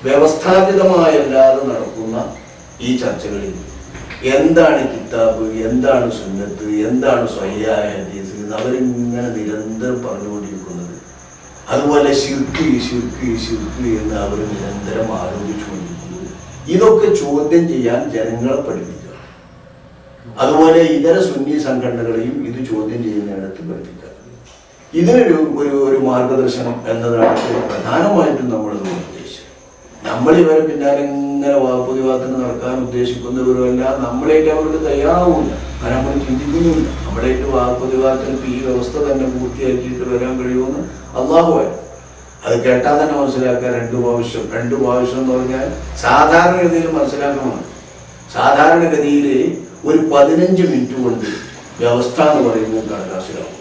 വ്യവസ്ഥാപിതമായല്ലാതെ നടക്കുന്ന ഈ ചർച്ചകളിൽ എന്താണ് കിതാബ്, എന്താണ് സുന്നത്ത്, എന്താണ് സ്വഹീഹായ ഹദീസ് അവരിങ്ങനെ നിരന്തരം പറഞ്ഞുകൊണ്ടിരിക്കുന്നത്. അതുപോലെ ശിർക്ക് എന്ന് അവർ നിരന്തരം ആരോപിച്ചുകൊണ്ടിരിക്കുന്നത്. ഇതൊക്കെ ചോദ്യം ചെയ്യാൻ ജനങ്ങളെ പഠിപ്പിക്കുക. അതുപോലെ ഇതര സുന്നി സംഘടനകളെയും ഇത് ചോദ്യം ചെയ്യുന്നിടത്ത് പഠിപ്പിക്കുക. ഇതിനൊരു ഒരു മാർഗദർശനം എന്നതാണ് പ്രധാനമായിട്ടും നമ്മൾ ഉദ്ദേശിച്ചത്. നമ്മളിവരെ പിന്നാലെ ഇങ്ങനെ വാദപ്രതിവാദത്തിന് നടക്കാൻ ഉദ്ദേശിക്കുന്നവരുമല്ല. നമ്മളായിട്ട് അവർക്ക് തയ്യാറാവില്ല. അത് നമ്മൾ ചിന്തിക്കുന്നുമില്ല. നമ്മളായിട്ട് വാദപ്രതിവാദത്തിന് ഈ വ്യവസ്ഥ തന്നെ പൂർത്തിയാക്കിയിട്ട് വരാൻ കഴിയുമെന്ന് അള്ളാഹുവായി. അത് കേട്ടാൽ തന്നെ മനസ്സിലാക്കാൻ രണ്ട് പ്രാവശ്യം എന്ന് പറഞ്ഞാൽ സാധാരണഗതിയിൽ മനസ്സിലാക്കണമെന്ന്. സാധാരണഗതിയിൽ ഒരു 15 മിനിറ്റ് കൊണ്ട് വ്യവസ്ഥ എന്ന് പറയുന്നത് കടലാസിലാവും.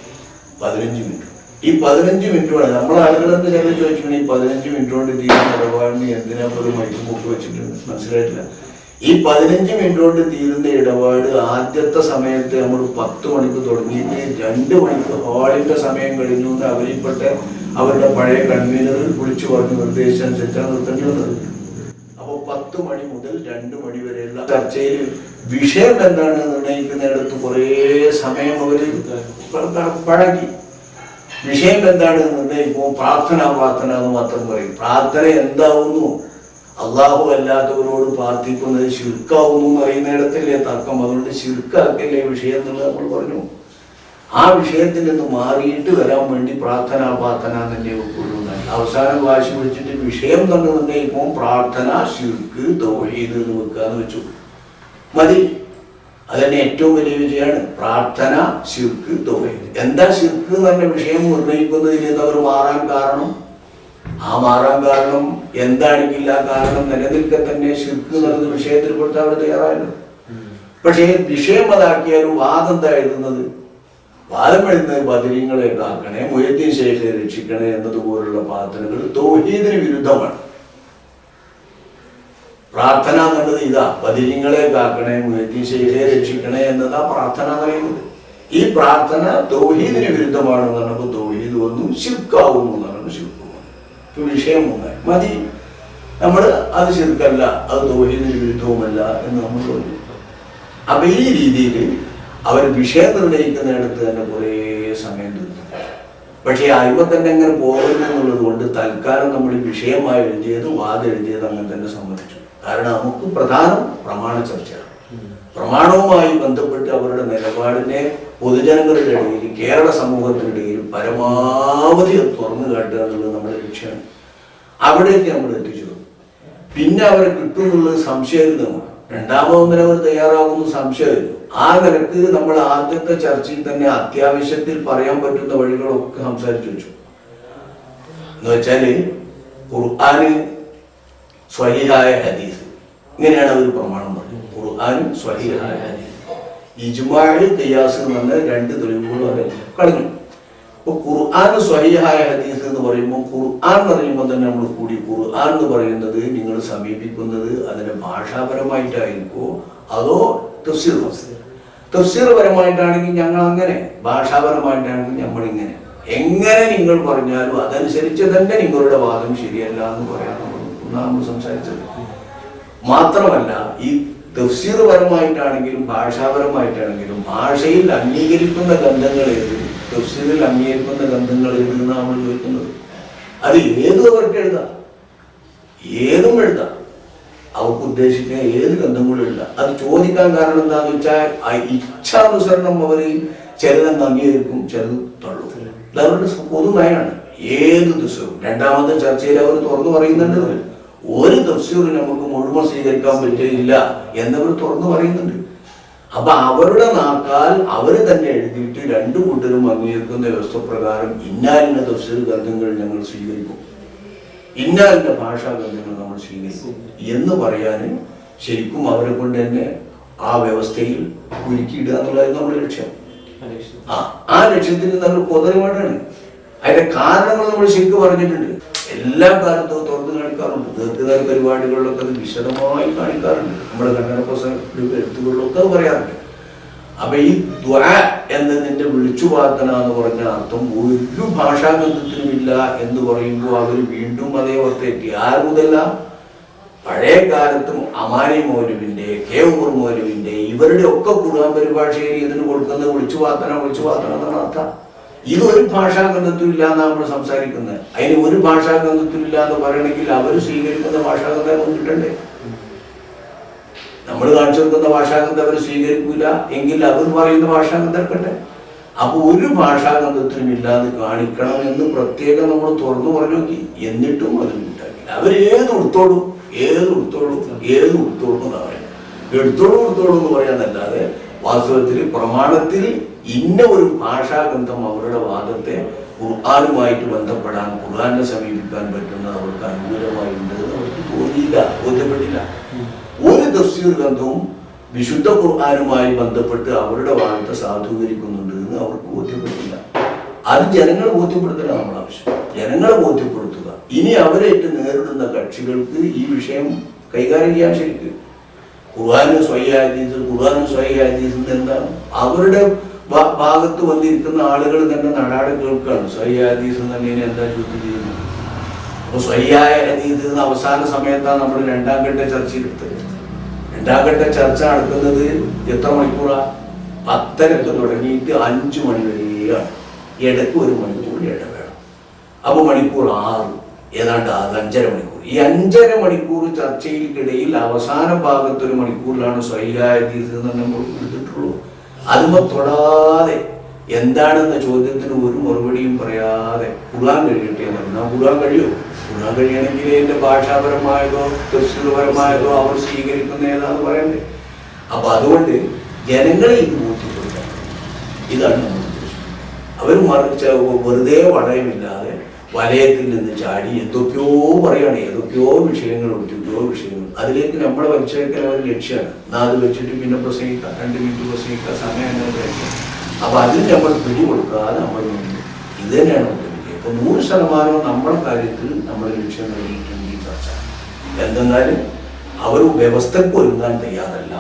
15 മിനിറ്റ്. ഈ 15 മിനിറ്റ് കൊണ്ട് നമ്മളെ ആളുകൾ എന്താ ചില ചോദിച്ചിട്ടുണ്ട്, ഈ 15 മിനിറ്റ് കൊണ്ട് തീരുന്ന ഇടപാടിന് എന്തിനാ പോലും മൈക്കും മുക്ക് വെച്ചിട്ടുണ്ട്, മനസ്സിലായിട്ടില്ല. ഈ 15 മിനിറ്റ് കൊണ്ട് തീരുന്ന ഇടപാട് ആദ്യത്തെ സമയത്ത് നമ്മൾ 10 മണിക്ക് തുടങ്ങിയിട്ട് 2 മണിക്ക് ഹാളിന്റെ സമയം കഴിഞ്ഞു എന്ന് അവരുടെ പഴയ കൺവീനർ വിളിച്ചു പറഞ്ഞ് നിർദ്ദേശിച്ചനുസരിച്ചാണ് നിർത്തേണ്ടി വന്നത്. അപ്പോൾ 10 മണി മുതൽ 2 മണി വരെയുള്ള ചർച്ചയിൽ വിഷയം എന്താണ് നിർണ്ണയിക്കുന്നിടത്ത് കുറേ സമയം അവർ പഴകി. വിഷയം എന്താണ് നിർണ്ണയിക്കുമ്പോൾ പ്രാർത്ഥന എന്ന് മാത്രം പറയും. പ്രാർത്ഥന എന്താവുന്നു? അള്ളാഹു അല്ലാത്തവരോട് പ്രാർത്ഥിക്കുന്നത് ശിർക്കാവുന്നു എന്ന് പറയുന്നിടത്തല്ലേ തർക്കം. അതുകൊണ്ട് ശിർക്കാക്കല്ലേ വിഷയം എന്നുള്ളത് നമ്മൾ പറഞ്ഞു. ആ വിഷയത്തിൽ നിന്ന് മാറിയിട്ട് വരാൻ വേണ്ടി പ്രാർത്ഥന തന്നെ ഉൾക്കൊള്ളുന്നത്. അവസാനം വാശി പിടിച്ചിട്ട് വിഷയം തന്നെ നിർണ്ണയിക്കുമ്പോൾ പ്രാർത്ഥന ശിർക്ക് തൗഹീദ് എന്ന് വെക്കാന്ന് വെച്ചു. മതി. അതന്നെ ഏറ്റവും വലിയ വിജയമാണ്. പ്രാർത്ഥന ശിർക്ക് തൗഹീദ്. എന്താ ശിർക്ക് എന്ന് പറഞ്ഞ വിഷയം നിർണ്ണയിക്കുന്നതിൽ നിന്ന് അവർ മാറാൻ കാരണം? ആ മാറാൻ കാരണം എന്താണെങ്കിൽ ആ കാരണം നിലനിൽക്കെ തന്നെ ശിർക്ക് എന്നുള്ളത് വിഷയത്തിൽ കൊടുത്ത് അവർ തയ്യാറായല്ലോ. പക്ഷേ വിഷയം അതാക്കിയാലും വാദം എന്താ എഴുതുന്നത്? വാദം എഴുതുന്നത് ബദരീങ്ങളെ കാക്കണേ, മുഹ്യിദ്ദീൻ ശൈഖിനെ രക്ഷിക്കണേ എന്നതുപോലുള്ള പ്രാർത്ഥനകൾ തൗഹീദിന് വിരുദ്ധമാണ്. പ്രാർത്ഥന എന്നുള്ളത് ഇതാ, ബദരീങ്ങളെ കാക്കണേ, മുഹ്യിദ്ദീൻ ശൈഖിനെ രക്ഷിക്കണേ എന്നതാ പ്രാർത്ഥന പറയുന്നത്. ഈ പ്രാർത്ഥന തൗഹീദിന് വിരുദ്ധമാണെന്ന് പറഞ്ഞപ്പോൾ തൗഹീദ് വന്നു, ശിർക്കാവുന്നു എന്ന് പറഞ്ഞു. ശിർക്ക് വിഷയം ഒന്നായി മതി. നമ്മൾ അത് ശിർക്കല്ല, അത് തൗഹീദിന് വിരുദ്ധവുമല്ല എന്ന് നമ്മൾ പറഞ്ഞു. അപ്പൊ ഈ രീതിയിൽ അവർ വിഷയം നിർണ്ണയിക്കുന്നിടത്ത് തന്നെ കുറേ സമയം തീർന്നു. പക്ഷേ അയിമ തന്നെ അങ്ങനെ പോകരുത് എന്നുള്ളത് കൊണ്ട് തൽക്കാലം നമ്മൾ വിഷയമായി എഴുതിയത്, വാദം എഴുതിയത് അങ്ങനെ തന്നെ സമ്മതിച്ചു. കാരണം നമുക്ക് പ്രധാനം പ്രമാണ ചർച്ചയാണ്. പ്രമാണവുമായി ബന്ധപ്പെട്ട് അവരുടെ നിലപാടിനെ പൊതുജനങ്ങളുടെ ഇടയിൽ, കേരള സമൂഹത്തിനിടയിൽ പരമാവധി തുറന്നു കാട്ടുക എന്നുള്ളത് നമ്മുടെ ലക്ഷ്യമാണ്. അവിടേക്ക് നമ്മൾ എത്തിച്ചു. പിന്നെ അവരെ കിട്ടുമെന്നുള്ളത് സംശയമായിരുന്നു. രണ്ടാമതൊന്നിനെ അവർ തയ്യാറാകുന്ന സംശയമായിരുന്നു. ആ നിലക്ക് നമ്മൾ ആദ്യത്തെ ചർച്ചയിൽ തന്നെ അത്യാവശ്യത്തിൽ പറയാൻ പറ്റുന്ന വഴികളൊക്കെ സംസാരിച്ചു വെച്ചു. എന്ന് വെച്ചാല് ഖുർആന് സ്വഹീഹായ ഹദീസ്, ഇങ്ങനെയാണ് അവർ പ്രമാണം പറഞ്ഞത്. ഖുർആന് സ്വഹീഹായ ഹദീസ്, ഇജ്മാഅ് ഖിയാസ് എന്ന് പറഞ്ഞ 2 തെളിവുകൾ അവർ കളഞ്ഞു. അപ്പൊ ഖുർആന് സ്വഹീഹായ ഹദീസ് എന്ന് പറയുമ്പോൾ, ഖുർആൻ എന്ന് പറയുമ്പോൾ തന്നെ നമ്മൾ കൂടി ഖുർആൻ എന്ന് പറയുന്നത് നിങ്ങൾ സമീപിക്കുന്നത് അതിന്റെ ഭാഷാപരമായിട്ടായിരിക്കോ അതോ തഫ്സീർ പരമായിട്ടാണെങ്കിൽ ഞങ്ങൾ അങ്ങനെ, ഭാഷാപരമായിട്ടാണെങ്കിൽ നമ്മൾ ഇങ്ങനെ, എങ്ങനെ നിങ്ങൾ പറഞ്ഞാലും അതനുസരിച്ച് തന്നെ നിങ്ങളുടെ വാദം ശരിയല്ല എന്ന് പറയാൻ നമ്മൾ സംസാരിച്ചത്. മാത്രമല്ല ഈ തഫ്സീർ പരമായിട്ടാണെങ്കിലും ഭാഷാപരമായിട്ടാണെങ്കിലും ഭാഷയിൽ അംഗീകരിക്കുന്ന ഗ്രന്ഥങ്ങൾ ഏത്, തഫ്സീറിൽ അംഗീകരിക്കുന്ന ഗ്രന്ഥങ്ങൾ ഏത് എന്നാണ് നമ്മൾ ചോദിക്കുന്നത്. അത് ഏത് അവർക്ക് എഴുതാം, ഏതും എഴുതാം, അവർക്ക് ഉദ്ദേശിക്കുന്ന ഏത് ഗ്രന്ഥങ്ങളും എഴുതാം. അത് ചോദിക്കാൻ കാരണം എന്താണെന്ന് വെച്ചാൽ ഇച്ഛാനുസരണം അവർ ചിലതെന്ന് അംഗീകരിക്കും, ചിലത് തള്ളും. ഇത് അവരുടെ പൊതു നയമാണ്. ഏത് ദിവസവും രണ്ടാമത്തെ ചർച്ചയിൽ അവർ തുറന്നു പറയുന്നുണ്ട്, ഒരു തഫ്സീറും നമുക്ക് മുഴുവൻ സ്വീകരിക്കാൻ പറ്റില്ല എന്നവർ തുറന്നു പറയുന്നുണ്ട്. അപ്പൊ അവരുടെ നാക്കാൽ അവർ തന്നെ എഴുതിയിട്ട് 2 കൂട്ടരും അംഗീകരിക്കുന്ന വ്യവസ്ഥ പ്രകാരം ഇന്നാലിന്റെ തഫ്സീർ ഗ്രന്ഥങ്ങൾ ഞങ്ങൾ സ്വീകരിക്കും, ഇന്നാലിന്റെ ഭാഷാ ഗ്രന്ഥങ്ങൾ നമ്മൾ സ്വീകരിക്കും എന്ന് പറയാൻ ശരിക്കും അവരെ കൊണ്ട് തന്നെ ആ വ്യവസ്ഥയിൽ ഒരുക്കിയിടുക എന്നുള്ളതായിരുന്നു നമ്മുടെ ലക്ഷ്യം. ആ ലക്ഷ്യത്തിൽ നമ്മൾ കൊതറുപാടാണ്. അതിന്റെ കാരണങ്ങൾ നമ്മൾ ശരിക്കും പറഞ്ഞിട്ടുണ്ട്. എല്ലാ കാലത്തും തുറന്നു കാണിക്കാറുണ്ട്. ദീർഘകാല പരിപാടികളിലൊക്കെ അത് വിശദമായി കാണിക്കാറുണ്ട്. നമ്മുടെ എഴുത്തുകളിലൊക്കെ അത് പറയാറുണ്ട്. അപ്പൊ ഈ ദ്വാ എന്നതിന്റെ വിളിച്ചു പ്രാർത്ഥന എന്ന് പറഞ്ഞ അർത്ഥം ഒരു ഭാഷാബന്ധത്തിനുമില്ല എന്ന് പറയുമ്പോൾ അവർ വീണ്ടും അതേ അവസ്ഥയെത്തി. ആര് മുതല? പഴയ കാലത്തും അമാനി മൗലവിന്റെ, കെ ഉമർ മൗലവിന്റെ, ഇവരുടെ ഒക്കെ ഖുർആൻ പരിഭാഷയിൽ ഇതിന് കൊടുക്കുന്നത് വിളിച്ചു പ്രാർത്ഥന എന്നാണ് അർത്ഥം. ഇതൊരു ഭാഷാഗ്രന്ഥത്തിലും ഇല്ല എന്നാണ് നമ്മൾ സംസാരിക്കുന്നത്. അതിന് ഒരു ഭാഷാഗ്രന്ഥത്തിലും ഇല്ല എന്ന് പറയണമെങ്കിൽ അവർ സ്വീകരിക്കുന്ന ഭാഷാഗ്രന്ഥം വന്നിട്ടുണ്ടേ. നമ്മൾ കാണിച്ചു കൊടുക്കുന്ന ഭാഷാഗ്രന്ഥം അവർ സ്വീകരിക്കൂല എങ്കിൽ അവർ പറയുന്ന ഭാഷാഗ്രന്ഥം എടുക്കട്ടെ. അപ്പൊ ഒരു ഭാഷാഗ്രന്ഥത്തിനും ഇല്ലാതെ കാണിക്കണം എന്ന് പ്രത്യേകം നമ്മൾ തുറന്നു പറഞ്ഞു നോക്കി. എന്നിട്ടും അത് ഉണ്ടാക്കില്ല. അവർ ഏത് ഉടുത്തോളും എന്ന് പറയാം. എടുത്തോളൂ എന്ന് പറയാനല്ലാതെ വാസ്തവത്തിൽ പ്രമാണത്തിൽ ഇന്ന ഒരു ഭാഷാഗ്രന്ഥം അവരുടെ വാദത്തെ ഖുർആനുമായിട്ട് ബന്ധപ്പെടാൻ, ഖുർആനെ സമീപിക്കാൻ പറ്റുന്നത് അവർക്ക് അനുകൂലമായിട്ടുണ്ട് അവർക്ക് തോന്നിയില്ല, ബോധ്യപ്പെട്ടില്ല. ഒരു തഫ്സീർ ഗ്രന്ഥവും വിശുദ്ധ ഖുർആനുമായി ബന്ധപ്പെട്ട് അവരുടെ വാദത്തെ സാധൂകരിക്കുന്നുണ്ട് എന്ന് അവർക്ക് ബോധ്യപ്പെടുത്തില്ല. അത് ജനങ്ങളെ ബോധ്യപ്പെടുത്തലാണ് നമ്മുടെ ആവശ്യം. ജനങ്ങളെ ബോധ്യപ്പെടുത്തുക. ഇനി അവരായിട്ട് നേരിടുന്ന കക്ഷികൾക്ക് ഈ വിഷയം കൈകാര്യം ചെയ്യാൻ ശരിക്കും ഖുർആനും സ്വഹീഹ് ഹദീസും എന്താണ് അവരുടെ ഭാഗത്ത് വന്നിരിക്കുന്ന ആളുകൾ തന്നെ നടാടെ കേൾക്കുകയാണ്. സ്വഹീഹ് ഹദീസ് തന്നെ എന്താ ചോദ്യം ചെയ്യുന്നത്? അപ്പോൾ സ്വഹീഹായ ഹദീസ് അവസാന സമയത്താണ് നമ്മൾ രണ്ടാം ഘട്ട ചർച്ചയെടുത്തത്. രണ്ടാം ഘട്ട ചർച്ച നടക്കുന്നത് എത്ര മണിക്കൂറാണ്? 10:30 തുടങ്ങിയിട്ട് 5 മണി വരെയാണ്. ഇടയ്ക്ക് 1 മണിക്കൂർ ഇടവേണം. അപ്പോൾ മണിക്കൂർ 6, ഏതാണ്ട് 5.5 മണിക്കൂർ. ഈ 5.5 മണിക്കൂർ ചർച്ചയിൽക്കിടയിൽ അവസാന ഭാഗത്ത് 1 മണിക്കൂറിലാണ് സ്വഹീഹ് ഹദീസ് എന്ന് നമ്മൾ എടുത്തിട്ടുള്ളൂ. അതുമ്പോൾ തൊടാതെ എന്താണെന്ന ചോദ്യത്തിന് ഒരു മറുപടിയും പറയാതെ ഖുർആൻ കഴിയട്ടെ എന്ന്. ഖുർആൻ കഴിയുമോ? ഖുർആൻ കഴിയണമെങ്കിൽ എൻ്റെ ഭാഷാപരമായതോ തഫ്സീറുപരമായതോ അവർ സ്വീകരിക്കുന്ന ഏതാന്ന് പറയണ്ടേ? അപ്പൊ അതുകൊണ്ട് ജനങ്ങളെ ഇത് ബോധ്യപ്പെടുത്താൻ ഇതാണ് നമ്മൾ ഉദ്ദേശിക്കുന്നത്. അവർ വെറുതെ വളയമില്ലാതെ വലയത്തിൽ നിന്ന് ചാടി എന്തൊക്കെയോ പറയാണ്, ഏതൊക്കെയോ വിഷയങ്ങൾ. അതിലേക്ക് നമ്മളെ വലിച്ചേക്കൽ അവർ ലക്ഷ്യമാണ്. അത് വെച്ചിട്ട് പിന്നെ പ്രസംഗിക്കാം, 2 മിനിറ്റ് പ്രസംഗിക്കാം, സമയം കഴിക്കാം. അപ്പൊ അതിന് നമ്മൾ പിടികൊടുക്കാതെ നമ്മൾ ഇത് തന്നെയാണ് നമ്മുടെ വിജയം. ഇപ്പൊ 100% നമ്മുടെ കാര്യത്തിൽ നമ്മുടെ ലക്ഷ്യം നേടിയിട്ടുണ്ട് ഈ ചർച്ച. എന്തെന്നാലും അവർ വ്യവസ്ഥക്ക് ഒരുങ്ങാൻ തയ്യാറല്ല.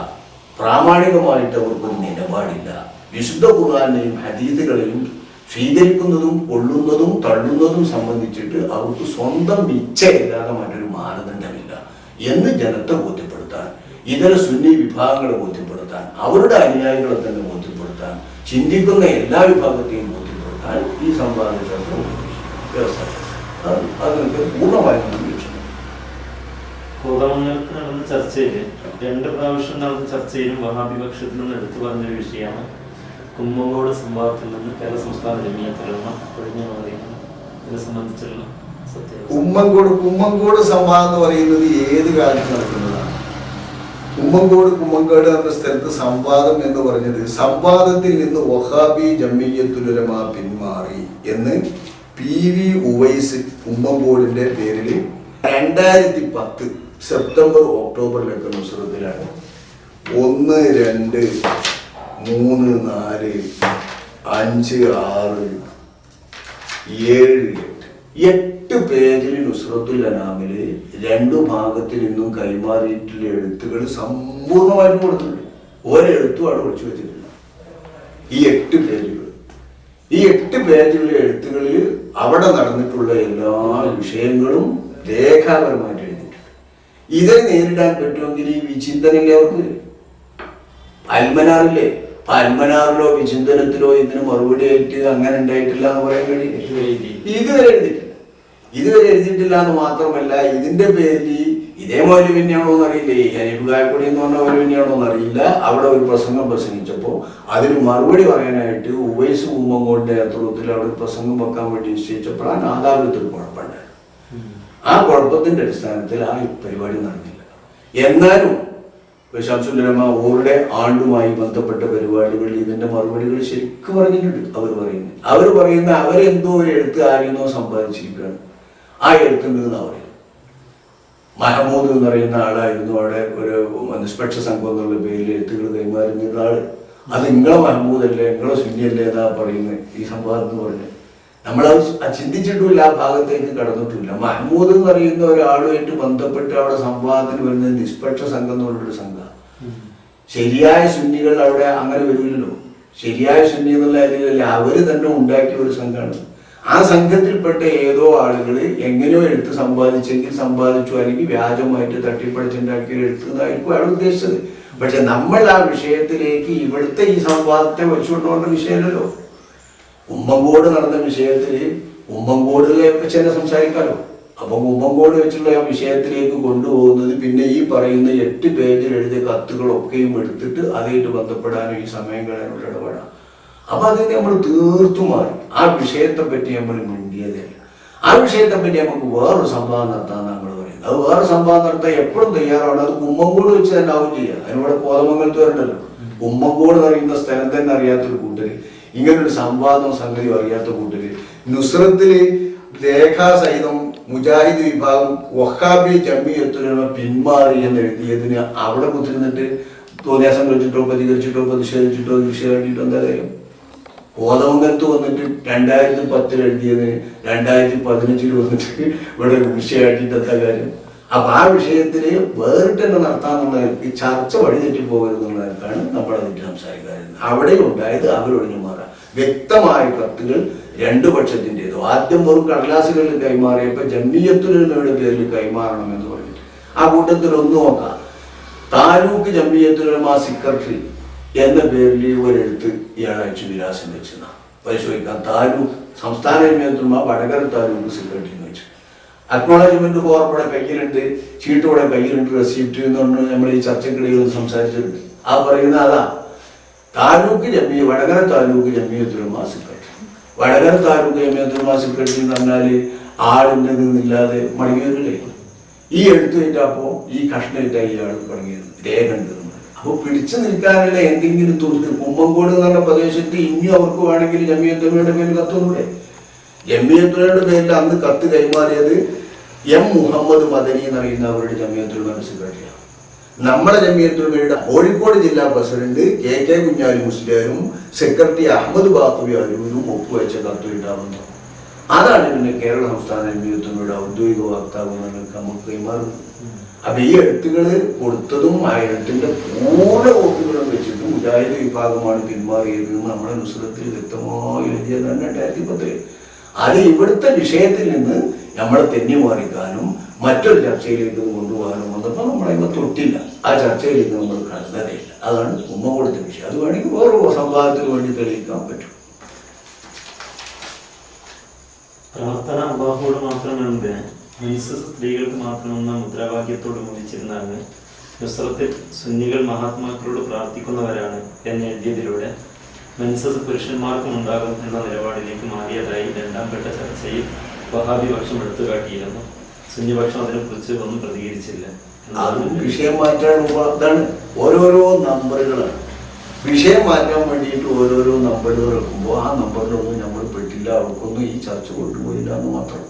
പ്രാമാണികമായിട്ട് അവർക്കൊരു നിലപാടില്ല. വിശുദ്ധ ഖുർആനെയും ഹദീസുകളെയും സ്വീകരിക്കുന്നതും കൊള്ളുന്നതും തള്ളുന്നതും സംബന്ധിച്ചിട്ട് അവർക്ക് സ്വന്തം ഇച്ഛയില്ലാതെ മറ്റൊരു മാനദണ്ഡമില്ല എന്ന് ജനത്തെ ബോധ്യപ്പെടുത്താൻ, ഇതര സുന്നി വിഭാഗങ്ങളെ ബോധ്യപ്പെടുത്താൻ, അവരുടെ അനുയായികളെ തന്നെ ബോധ്യപ്പെടുത്താൻ, ചിന്തിക്കുന്ന എല്ലാ വിഭാഗത്തെയും ബോധ്യപ്പെടുത്താൻ ഈ സംവാദ ചർച്ച വ്യവസ്ഥ അതിനൊക്കെ പൂർണ്ണമായും ലക്ഷ്യം. കോതമംഗലത്ത് നടന്ന ചർച്ചയിൽ 2 പ്രാവശ്യം നടന്ന ചർച്ചയിലും വഹാബിപക്ഷത്തിൽ നിന്ന് എടുത്തു പറഞ്ഞൊരു വിഷയമാണ് കുമ്മങ്കോട് സംഭവത്തിൽ നിന്ന് കേരള സംസ്ഥാന ജമിയത്തുലമ ഒഴിഞ്ഞു മാറിയാണ്. ഇതിനെ സംബന്ധിച്ചുള്ള സത്യം. കുമ്മങ്കോട് സംവാദം എന്ന് പറയുന്നത് ഏത് കാലത്ത് നടക്കുന്നതാണ്? കുമ്മങ്കോട് എന്ന സ്ഥലത്ത് സംവാദം എന്ന് പറഞ്ഞത് സംവാദത്തിൽ നിന്ന് വഹാബി ജമിയത്തുലമ പിന്മാറി എന്ന് PV ഉവൈസ് കുമ്മങ്കോടിന്റെ പേരിൽ 2010 സെപ്റ്റംബർ ഒക്ടോബറിലൊക്കെ നുസ്രത്തിലാണ് 1, 2, 3, 4, 5, 6, 7, 8 പേജിൽ നുസ്രത്തുൽ അനാമില് 2 ഭാഗത്തിൽ നിന്നും കൈമാറിയിട്ടുള്ള എഴുത്തുകൾ സമ്പൂർണ്ണമായിട്ട് കൊടുത്തിട്ടുണ്ട്. ഒരെഴുത്തും അവിടെ ഒളിച്ചു വെച്ചിട്ടില്ല. ഈ 8 പേജുകൾ, ഈ 8 പേജിലുള്ള എഴുത്തുകളിൽ അവിടെ നടന്നിട്ടുള്ള എല്ലാ വിഷയങ്ങളും രേഖാപരമായിട്ട് എഴുതിയിട്ടുണ്ട്. ഇതിനെ നേരിടാൻ പറ്റുമെങ്കിൽ ഈ വിചിന്തനല്ലേ അവർക്ക്? അൽമനാറില്ലേ? അൽമനാറിലോ വിചിന്തനത്തിലോ ഇതിന് മറുപടി ആയിട്ട് അങ്ങനെ ഉണ്ടായിട്ടില്ല എന്ന് പറയാൻ കഴിയും? ഇതുവരെ എഴുതിയിട്ടില്ല എന്ന് മാത്രമല്ല, ഇതിന്റെ പേരിൽ ഇതേ മൗലവിനെയാണോ എന്നറിയില്ല, ഈ ഹനീഫ് ഗായക്കൊടി എന്ന് പറഞ്ഞ മൗലവിനെയാണോ എന്നറിയില്ല, അവിടെ ഒരു പ്രസംഗം പ്രസംഗിച്ചപ്പോൾ അതിന് മറുപടി പറയാനായിട്ട് ഉവൈസ് കുമ്മങ്കോടിന്റെ നേതൃത്വത്തിൽ അവിടെ പ്രസംഗം വെക്കാൻ വേണ്ടി നിശ്ചയിച്ചപ്പോഴാണ് ആദാലത്തിൽ കുഴപ്പമുണ്ടായത്. ആ കുഴപ്പത്തിന്റെ അടിസ്ഥാനത്തിൽ ആ പരിപാടി നടന്നില്ല. എന്നാലും ശംസുല്ലമ ഓരുടെ ആണ്ടുമായി ബന്ധപ്പെട്ട പരിപാടികളിൽ ഇതിന്റെ മറുപടികൾ ശരിക്കും പറഞ്ഞിട്ടുണ്ട്. അവർ പറയുന്ന അവരെന്തോ ഒരു എഴുത്ത് ആരെന്നോ സമ്പാദിച്ചിരിക്കുകയാണ്. ആ എഴുത്തുണ്ട് എന്നാ പറയുന്നത്. മഹമ്മൂദ് എന്ന് പറയുന്ന ആളായിരുന്നു അവിടെ ഒരു നിഷ്പക്ഷ സംഘം എന്നുള്ള പേരിൽ എഴുത്തുകൾ കൈമാറുന്ന ആള്. അത് നിങ്ങളെ മഹമ്മൂദ് അല്ലേ, നിങ്ങളെ സുന്നിയല്ലേ എന്നാ പറയുന്നത് ഈ സംവാദം എന്ന് പറഞ്ഞത്. നമ്മളത് ചിന്തിച്ചിട്ടുമില്ല, ആ ഭാഗത്തേക്ക് കടന്നിട്ടില്ല. മഹമ്മൂദ് എന്ന് പറയുന്ന ഒരാളുമായിട്ട് ബന്ധപ്പെട്ട് അവിടെ സംവാദത്തിന് വരുന്നത് നിഷ്പക്ഷ സംഘം എന്നുള്ളൊരു സംഘം. ശരിയായ സുന്നികൾ അവിടെ അങ്ങനെ വരില്ലല്ലോ. ശരിയായ സുന്നി എന്നുള്ള രീതിയിലല്ല, അവര് തന്നെ ഉണ്ടാക്കിയ ഒരു സംഘമാണ്. ആ സംഘത്തിൽപ്പെട്ട ഏതോ ആളുകൾ എങ്ങനെയോ എഴുത്ത് സമ്പാദിച്ചെങ്കിൽ സമ്പാദിച്ചു, അല്ലെങ്കിൽ വ്യാജമായിട്ട് തട്ടിപ്പടിച്ചുണ്ടാക്കിയ ഒരു എഴുത്ത് എന്നായിരിക്കും അയാൾ ഉദ്ദേശിച്ചത്. പക്ഷെ നമ്മൾ ആ വിഷയത്തിലേക്ക് ഇവിടുത്തെ ഈ സംവാദത്തെ വെച്ചുകൊണ്ടുള്ള വിഷയമല്ലല്ലോ. കുമ്മങ്കോട് നടന്ന വിഷയത്തിൽ കുമ്മങ്കോടിലെ വെച്ച് തന്നെ സംസാരിക്കാമല്ലോ. അപ്പൊ കുമ്മങ്കോട് വെച്ചുള്ള ആ വിഷയത്തിലേക്ക് കൊണ്ടുപോകുന്നത് പിന്നെ ഈ പറയുന്ന 8 പേജിൽ എഴുതിയ കത്തുകളൊക്കെയും എടുത്തിട്ട് അതായിട്ട് ബന്ധപ്പെടാനും ഈ സമയം കളയാനുള്ള ഇടപെടാം. അപ്പൊ അതിന് നമ്മൾ തീർത്തും മാറി. ആ വിഷയത്തെ പറ്റി നമ്മൾ മിണ്ടിയതല്ല. ആ വിഷയത്തെ പറ്റി നമുക്ക് വേറൊരു സംവാദം നടത്താമെന്ന് നമ്മൾ പറയുന്നത്. അത് വേറെ സംവാദം നടത്താൻ എപ്പോഴും തയ്യാറാണ്. അത് കുമ്മങ്കോട് വെച്ച് തന്നെ ആവും ചെയ്യുക. അതിനിവിടെ കോതമംഗലത്ത് വരണ്ടല്ലോ. കുമ്മങ്കോട് എന്ന് പറയുന്ന സ്ഥലം തന്നെ അറിയാത്തൊരു കൂട്ടര്, ഇങ്ങനൊരു സംവാദം സംഗതി അറിയാത്ത കൂട്ടര് നുസ്രത്തില് രേഖാസഹിതം മുജാഹിദ് വിഭാഗം വഹാബി ജമിയത്തുലമ പിന്മാറി എന്ന് എഴുതിയതിന് അവിടെ കുത്തിരുന്നിട്ട് തോന്നിയാസം വെച്ചിട്ടോ പ്രതികരിച്ചിട്ടോ പ്രതിഷേധിച്ചിട്ടോ വിഷയമാക്കിയിട്ടോ എന്താ കാര്യം? കോതമംഗലത്ത് വന്നിട്ട് 2010 എഴുതിയതിന് 2015 വന്നിട്ട് ഇവിടെ വിഷയമാക്കിയിട്ട് എന്താ കാര്യം? അപ്പൊ ആ വിഷയത്തില് വേറിട്ട് തന്നെ നടത്താന്നുള്ളവർക്ക് ചർച്ച വഴി തെറ്റി പോകരുതെന്നുള്ളവർക്കാണ് നമ്മളതിട്ട് സംസാരിക്കുന്നത്. അവിടെ ഉണ്ടായത് അവരൊഴിഞ്ഞു മാറാം. വ്യക്തമായ കത്തുകൾ രണ്ടു പക്ഷത്തിൻ്റെതോ ആദ്യം വെറും കടലാസുകളിൽ കൈമാറിയപ്പോൾ ജംഇയ്യത്തുലമയുടെ പേരിൽ കൈമാറണമെന്ന് പറഞ്ഞിട്ട് ആ കൂട്ടത്തിൽ ഒന്ന് നോക്കാം. താലൂക്ക് ജംഇയ്യത്തുലമ സെക്രട്ടറി എന്ന പേരിൽ ഒരെഴുത്ത് ഇയാളയച്ച് വിലാസം വെച്ചെന്ന പരിശോധിക്കാം. താലൂക്ക് സംസ്ഥാന ജംഇയ്യത്തുലമ വടകര താലൂക്ക് സെക്രട്ടറി എന്ന് വെച്ചു. അക്നോളജ്മെന്റ് ഫോർമോടെ കയ്യിലുണ്ട്, ചീട്ടോടെ കയ്യിലുണ്ട്, റെസിപ്റ്റ് എന്ന് പറഞ്ഞ് നമ്മൾ ഈ ചർച്ചക്കിടയിൽ സംസാരിച്ചിട്ടുണ്ട്. ആ പറയുന്ന അതാ താലൂക്ക് വടകര താലൂക്ക് ജംഇയ്യത്തുലമ സെക്രട്ടറി. വടകര താലൂക്ക് ജംഇയ്യത്തുലമ സെക്രട്ടറി എന്ന് പറഞ്ഞാല് ആളിൻ്റെ നിന്നില്ലാതെ മടങ്ങി വരില്ലേ? ഈ എഴുത്തുമായിട്ടപ്പോ ഈ കഷ്ണമായിട്ടായി ഇയാൾ മടങ്ങിയത് രേഖ ഉണ്ട്. അപ്പൊ പിടിച്ചു നിൽക്കാനുള്ള എന്തെങ്കിലും തുറന്ന് കുമ്മങ്കോട് എന്ന് പറഞ്ഞ പ്രദേശത്ത് ഇനിയും അവർക്ക് വേണമെങ്കിൽ ജംഇയ്യത്തുലമയുടെ പേരിൽ കത്തൊന്നുകൂടെ? ജംഇയ്യത്തുലമയുടെ പേരിൽ അന്ന് കത്ത് കൈമാറിയത് എം മുഹമ്മദ് മദനി എന്ന് പറയുന്ന അവരുടെ ജംഇയ്യത്തുലമയുടെ സെക്രട്ടറിയാണ്. നമ്മുടെ ജംഇയ്യത്തുലമയുടെ കോഴിക്കോട് ജില്ലാ പ്രസിഡന്റ് കെ കുഞ്ഞാലി മുസ്ലിയാരും സെക്രട്ടറി അഹമ്മദ് ബാഖവി അരൂരും ഒപ്പുവെച്ച കത്തുണ്ടാവുന്നു. അതാണ് പിന്നെ കേരള സംസ്ഥാന ജംഇയ്യത്തുലമയുടെ ഔദ്യോഗിക വാക്താവ് നമുക്ക് കൈമാറുന്നത്. അപ്പൊ ഈ എഴുത്തുകള് കൊടുത്തതും ആ എഴുത്തിന്റെ പൂർണ്ണ കോപ്പികളും വെച്ചിട്ട് മുജാഹിദ് വിഭാഗമാണ് പിന്മാറിയത് നമ്മുടെ നുസ്രത്തിൽ വ്യക്തമായി എഴുതിയതാണ് 2010. അത് ഇവിടുത്തെ വിഷയത്തിൽ നിന്ന് നമ്മളെ തെന്നി മാറിക്കാനും മറ്റൊരു ചർച്ചയിലേക്ക് കൊണ്ടുപോകാനും വന്നപ്പോൾ നമ്മളെ തൊട്ടില്ല. ആ ചർച്ചയിലേക്ക് നമ്മൾ കടന്നതേയില്ല. അതാണ് കുമ്മങ്കോടത്തെ വിഷയം. അത് വേണമെങ്കിൽ വേറെ സംവാദത്തിന് വേണ്ടി തെളിയിക്കാൻ പറ്റും. പ്രാർത്ഥന അള്ളാഹുവോട് മാത്രമെന്നത് സ്ത്രീകൾക്ക് മാത്രമെന്ന മുദ്രാവാക്യത്തോട് മുടിച്ചിരുന്നാണ് നുസ്രത്തിൽ സുന്നികൾ മഹാത്മാക്കളോട് പ്രാർത്ഥിക്കുന്നവരാണ് എന്ന് എഴുതിയതിലൂടെ മെൻസസ് പുരുഷന്മാർക്കും ഉണ്ടാകും എന്ന നിലപാടിലേക്ക് മാറിയതായി രണ്ടാം ഘട്ട ചർച്ചയിൽ വഹാബി പക്ഷം എടുത്തുകാട്ടിയിരുന്നു. സുന്നിപക്ഷം അതിനെക്കുറിച്ച് ഒന്നും പ്രതികരിച്ചില്ല. വിഷയം മാറ്റാൻ ഇതാണ് ഓരോരോ നമ്പറുകളാണ്. വിഷയം മാറ്റാൻ വേണ്ടിയിട്ട് ഓരോരോ നമ്പറുകൾ വെക്കുമ്പോൾ ആ നമ്പറിലൊന്നും നമ്മൾ പെട്ടില്ല, അവർക്കൊന്നും ഈ ചർച്ച കൊണ്ടുപോയില്ല എന്ന് മാത്രം.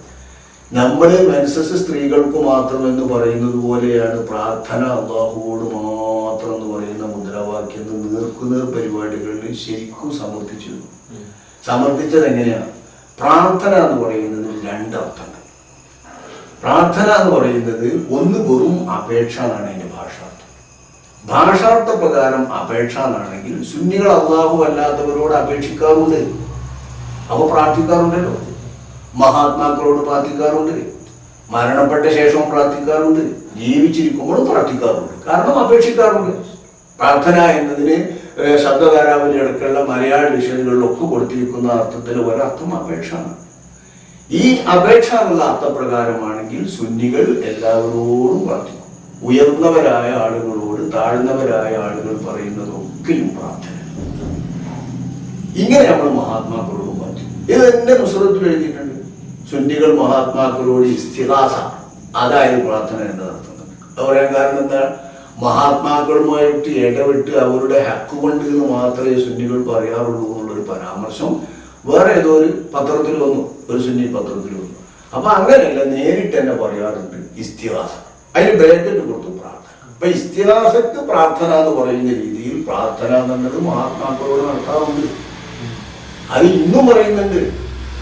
നമ്മൾ മെൻസസ് സ്ത്രീകൾക്ക് മാത്രം എന്ന് പറയുന്നത് പോലെയാണ് പ്രാർത്ഥന അല്ലാഹുവോട് മാത്രം എന്ന് പറയുന്ന മുദ്രാവാക്യം നേർക്കുനേർ പരിപാടികളിൽ ശരിക്കും സമർത്ഥിച്ചത് എങ്ങനെയാണ്? പ്രാർത്ഥന എന്ന് പറയുന്നതിന് രണ്ടർത്ഥങ്ങൾ. പ്രാർത്ഥന എന്ന് പറയുന്നത് ഒന്ന് വെറും അപേക്ഷ എന്നാണ് അതിന്റെ ഭാഷാർത്ഥം. ഭാഷാർത്ഥ പ്രകാരം അപേക്ഷ എന്നാണെങ്കിൽ സുന്നികൾ അല്ലാഹു അല്ലാത്തവരോട് അപേക്ഷിക്കാറുണ്ട്. അപ്പൊ പ്രാർത്ഥിക്കാറുണ്ടല്ലോ. മഹാത്മാക്കളോട് പ്രാർത്ഥിക്കാറുണ്ട്, മരണപ്പെട്ട ശേഷവും പ്രാർത്ഥിക്കാറുണ്ട്, ജീവിച്ചിരിക്കുമ്പോഴും പ്രാർത്ഥിക്കാറുണ്ട്. കാരണം അപേക്ഷിക്കാറുണ്ട്. പ്രാർത്ഥന എന്നതിന് ശബ്ദധാരാവലി അടക്കമുള്ള മലയാള ഡിക്ഷണറികളിലൊക്കെ കൊടുത്തിരിക്കുന്ന അർത്ഥത്തിൽ ഒരർത്ഥം അപേക്ഷയാണ്. ഈ അപേക്ഷ എന്നുള്ള അർത്ഥപ്രകാരമാണെങ്കിൽ സുന്നികൾ എല്ലാവരോടും പ്രാർത്ഥിക്കും. ഉയർന്നവരായ ആളുകളോട് താഴ്ന്നവരായ ആളുകൾ പറയുന്നതൊക്കെയും പ്രാർത്ഥന. ഇങ്ങനെ നമ്മൾ മഹാത്മാക്കളോടും പ്രാർത്ഥിക്കും. ഇത് എന്റെ നുസ്രത്തിൽ എഴുതിയിട്ടുണ്ട്. സുന്നികൾ മഹാത്മാക്കളോട് ഇസ്തിഗാസ, അതായത് പ്രാർത്ഥന എന്ന് നടത്തുന്നുണ്ട്. അത് പറയാൻ കാരണം എന്താ? മഹാത്മാക്കളുമായിട്ട് ഇടപെട്ട് അവരുടെ ഹക്ക് കൊണ്ട് എന്ന് മാത്രമേ സുന്നികൾ പറയാറുള്ളൂ എന്നുള്ളൊരു പരാമർശം വേറെ ഏതോ ഒരു പത്രത്തിൽ വന്നു, ഒരു സുന്നി പത്രത്തിൽ വന്നു. അപ്പൊ അങ്ങനെയല്ല, നേരിട്ട് തന്നെ പറയാറുണ്ട് ഇസ്തിഗാസ. അതിന് ബ്രാക്കറ്റ് കൊടുത്തു പ്രാർത്ഥന. അപ്പൊ ഇസ്തിഗാസക്ക് പ്രാർത്ഥന എന്ന് പറയുന്ന രീതിയിൽ പ്രാർത്ഥന എന്നുള്ളത് മഹാത്മാക്കളോട് നടത്താറുണ്ട്. അത് ഇന്നും പറയുന്നുണ്ട്.